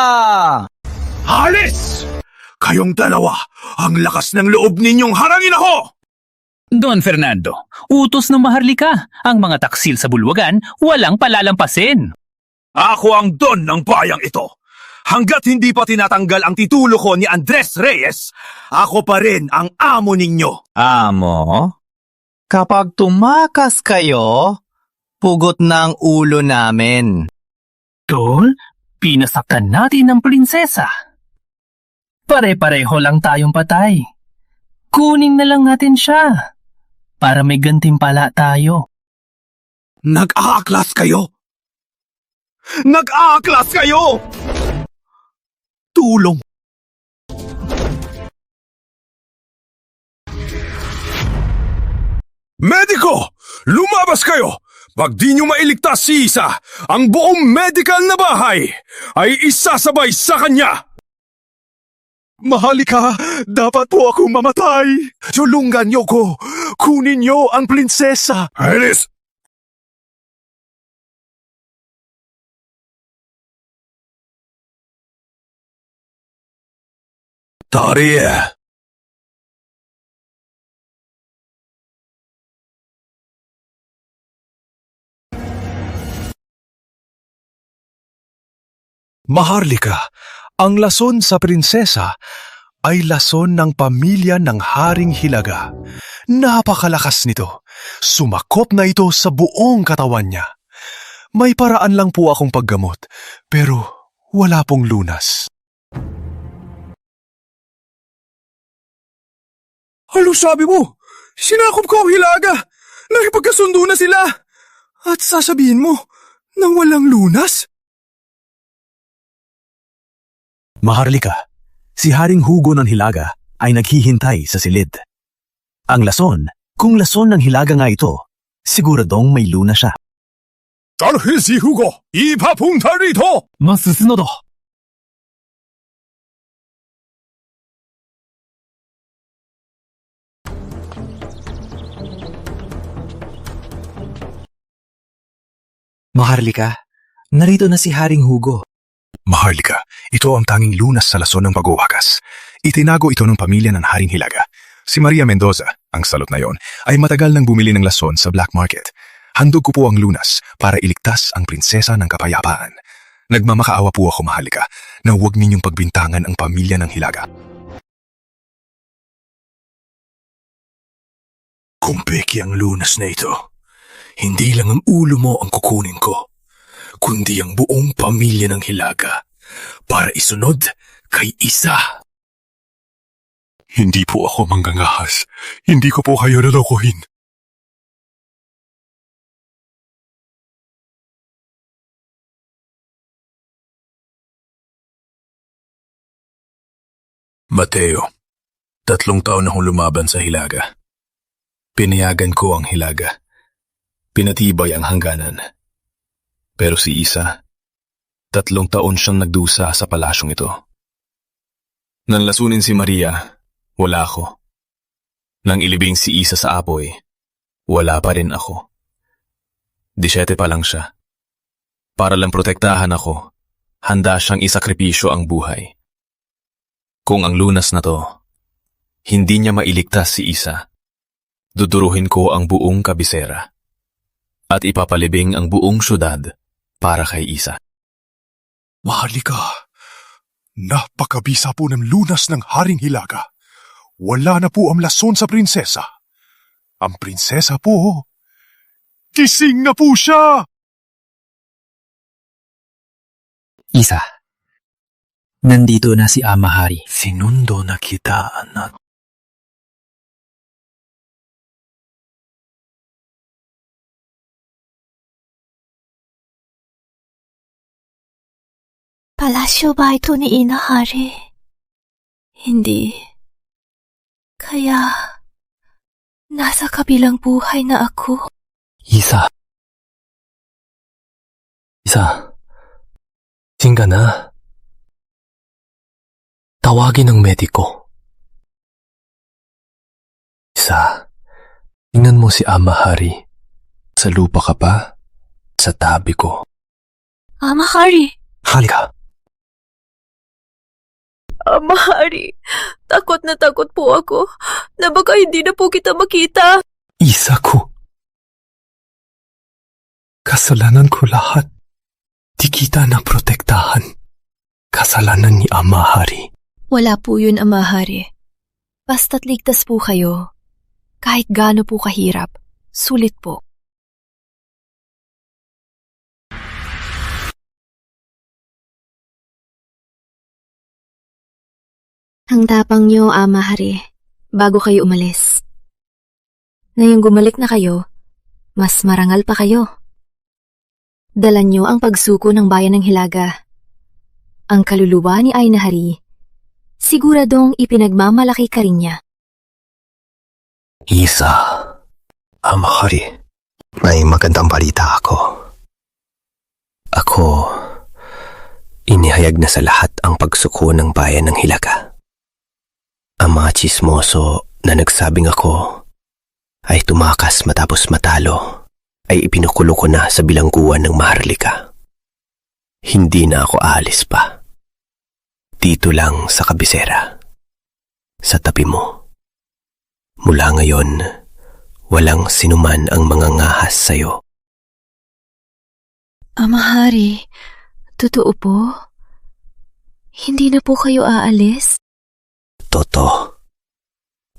Alis! Kayong dalawa, ang lakas ng loob ninyong harangin ako! Don Fernando, utos ng Maharlika. Ang mga taksil sa bulwagan, walang palalampasin. Ako ang don ng bayang ito. Hanggat hindi pa tinatanggal ang titulo ko ni Andres Reyes, ako pa rin ang amo ninyo. Amo? Kapag tumakas kayo, pugot na ang ulo namin. Tol, pinasaktan natin ang prinsesa. Pare-pareho lang tayong patay. Kunin na lang natin siya para may gantimpala tayo. Nag-aaklas kayo! Nag-aaklas kayo! Tulong! Mediko! Lumabas kayo! Pag di nyo mailigtas si Isa, ang buong medical na bahay ay isasabay sa kanya! Maharlika, dapat po ako mamatay. Tulungan niyo ko. Kunin niyo ang prinsesa. Alice! Taria! Maharlika, ang lason sa prinsesa ay lason ng pamilya ng Haring Hilaga. Napakalakas nito. Sumakop na ito sa buong katawan niya. May paraan lang po akong paggamot, pero wala pong lunas. Ano sabi mo? Sinakop ko ang Hilaga. Nakipagkasundo na sila. At sasabihin mo na walang lunas? Maharlika, si Haring Hugo ng Hilaga ay naghihintay sa silid. Ang lason, kung lason ng Hilaga nga ito, siguradong may luna siya. Dahil si Hugo, ipapunta rito! Masusunod. Maharlika, narito na si Haring Hugo. Maharlika, ito ang tanging lunas sa lason ng pagwawakas. Itinago ito ng pamilya ng Haring Hilaga. Si Maria Mendoza, ang salot na yon, ay matagal nang bumili ng lason sa black market. Handog ko po ang lunas para iligtas ang prinsesa ng kapayapaan. Nagmamakaawa po ako, Maharlika, na huwag ninyong pagbintangan ang pamilya ng Hilaga. Kung peki ang lunas na ito, hindi lang ang ulo mo ang kukunin ko, kundi ang buong pamilya ng Hilaga para isunod kay Isa. Hindi po ako manggangahas. Hindi ko po kayo lolokohin. Mateo, 3 taon akong lumaban sa Hilaga. Pinayagan ko ang Hilaga. Pinatibay ang hangganan. Pero si Isa, 3 taon siyang nagdusa sa palasyong ito. Nang lasunin si Maria, wala ako. Nang ilibing si Isa sa apoy, wala pa rin ako. 17 pa lang siya. Para lang protektahan ako, handa siyang isakripisyo ang buhay. Kung ang lunas na to, hindi niya mailigtas si Isa, duduruhin ko ang buong kabisera at ipapalibing ang buong syudad para kay Isa. Maharlika, napakabisa po ng lunas ng Haring Hilaga. Wala na po ang lason sa prinsesa. Ang prinsesa po, gising na po siya! Isa, nandito na si Ama Hari. Sinundo na kita, anak. Palasyo ba ito ni Ina Hari? Hindi. Kaya, nasa kabilang buhay na ako. Isa. Isa. Gising ka na. Tawagin ang mediko. Isa. Tingnan mo si Ama Hari. Sa lupa ka pa? Sa tabi ko. Ama Hari! Halika. Ama Hari, takot na takot po ako na baka hindi na po kita makita. Isa ko. Kasalanan ko lahat. Di kita na protektahan. Kasalanan ni Ama Hari. Wala po yun, Ama Hari. Basta't ligtas po kayo. Kahit gaano po kahirap, sulit po. Ang tapang niyo, Ama Hari. bago kayo umalis. Ngayong gumalik na kayo, mas marangal pa kayo. Dala niyo ang pagsuko ng bayan ng Hilaga. Ang kaluluwa ni Ainahari, siguradong ipinagmamalaki ka rin niya. Isa, Amahari, may magandang balita ako. Ako, inihayag na sa lahat ang pagsuko ng bayan ng Hilaga. Ang mga tsismoso na nagsabing ako ay tumakas matapos matalo ay ipinukulo ko na sa bilangguan ng Maharlika. Hindi na ako aalis pa. Dito lang sa kabisera. Sa tabi mo. Mula ngayon, walang sinuman ang mga ngahas sa'yo. Amahari, totoo po? Hindi na po kayo aalis? Totoo.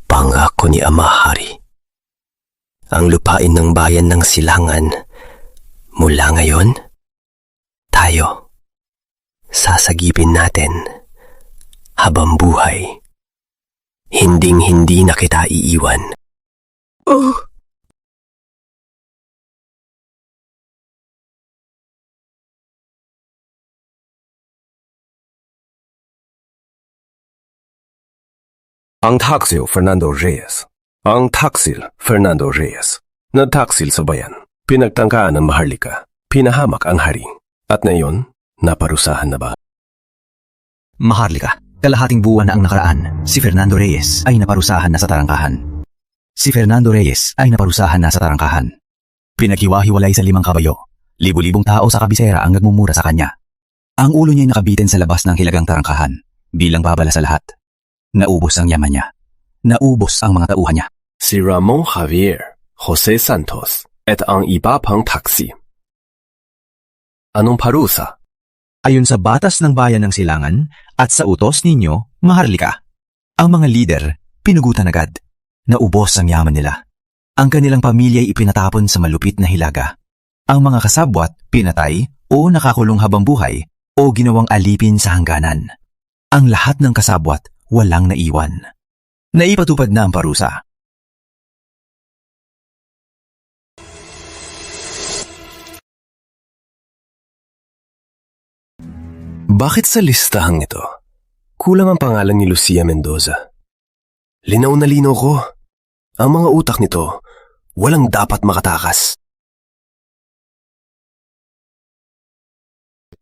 Pangako ni Amahari. Ang lupain ng bayan ng Silangan, mula ngayon, tayo, sasagipin natin habang buhay. Hinding-hindi na kita iiwan. Oh! Ang taksil Fernando Reyes. Ang taksil Fernando Reyes. Nagtaksil sa bayan. Pinagtangkaan ng Maharlika. Pinahamak ang hari. At ngayon, naparusahan na ba? Maharlika, kalahating buwan na ang nakaraan, si Fernando Reyes ay naparusahan na sa tarangkahan. Pinaghiwa-hiwalay sa 5 kabayo. Libu-libong tao sa kabisera ang nagmumura sa kanya. Ang ulo niya ay nakabitin sa labas ng hilagang tarangkahan bilang babala sa lahat. Naubos ang yaman niya. Naubos ang mga tauhan niya. Si Ramon Javier, Jose Santos, at ang iba pang taksi. Anong parusa? Ayon sa batas ng bayan ng Silangan at sa utos ninyo, Maharlika, ang mga lider pinugutan agad. Naubos ang yaman nila. Ang kanilang pamilya ay ipinatapon sa malupit na hilaga. Ang mga kasabwat pinatay o nakakulong habang buhay o ginawang alipin sa hangganan. Ang lahat ng kasabwat walang naiwan. Naipatupad na ang parusa. Bakit sa listahang ito, kulang ang pangalan ni Lucia Mendoza? Linaw na linaw ko. Ang mga utak nito, walang dapat makatakas.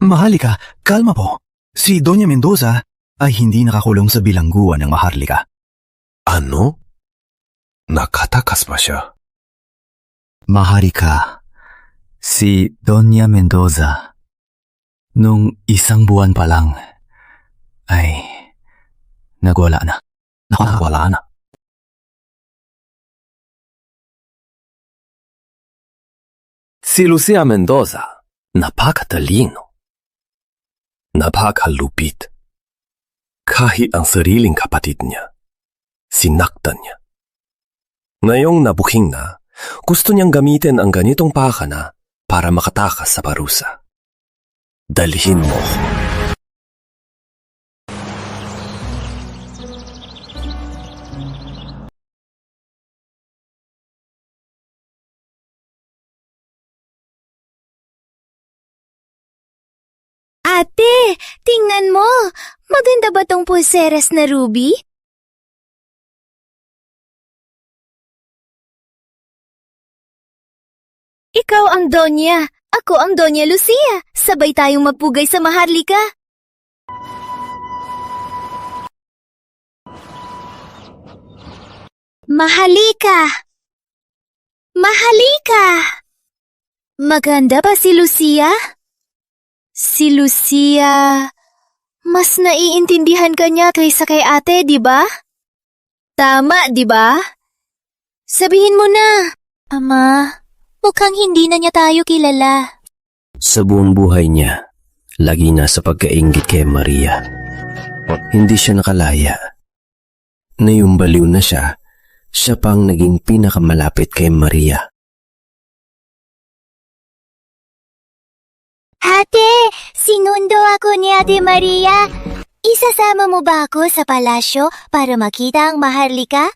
Maharlika, kalma po. Si Doña Mendoza ay hindi nakakulong sa bilangguan ng Maharlika. Ano? Nakatakas ba siya? Maharlika, si Doña Mendoza, nung 1 buwan pa lang, ay nagwala na. Nakawala na. Si Lucia Mendoza, napakatalino. Napakalupit. Kahit ang sariling kapatid niya, sinaktan niya. Ngayong nabuking na, gusto niyang gamitin ang ganitong pakana para makatakas sa parusa. Dalhin mo ko. Ate, tingnan mo. Maganda ba tong pulseras na ruby? Ikaw ang Donya. Ako ang Doña Lucia. Sabay tayong magpugay sa Maharlika. Mahalika! Mahalika! Maganda ba si Lucia? Si Lucia, mas naiintindihan ka niya kaysa kay ate, di ba? Tama, di ba? Sabihin mo na. Ama, mukhang hindi na niya tayo kilala. Sa buong buhay niya, lagi na sa pagkainggit kay Maria. Hindi siya nakalaya. Ngayong baliw na siya pang naging pinakamalapit kay Maria. Ate, sinundo ako ni Ate Maria. Isasama mo ba ako sa palasyo para makita ang Maharlika?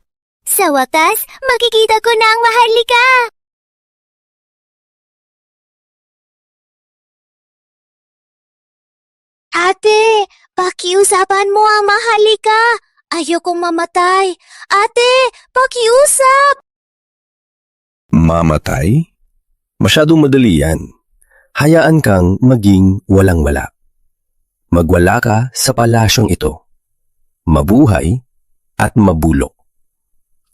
Sa wakas, makikita ko na ang Maharlika! Ate, pakiusapan mo ang Maharlika! Ayokong mamatay! Ate, pakiusap! Mamatay? Masyadong madali yan. Hayaan kang maging walang-wala. Magwala ka sa palasyong ito. Mabuhay at mabulok.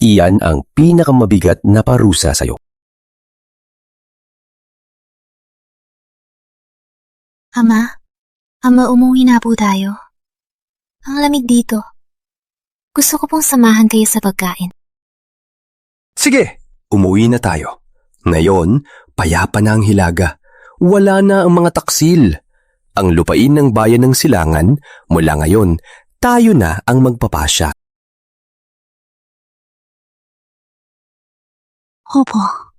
Iyan ang pinakamabigat na parusa sa'yo. Ama, umuwi na po tayo. Ang lamig dito. Gusto ko pong samahan kayo sa pagkain. Sige, umuwi na tayo. Ngayon, payapa na ang Hilaga. Wala na ang mga taksil. Ang lupain ng bayan ng Silangan, mula ngayon, tayo na ang magpapasya. Opo.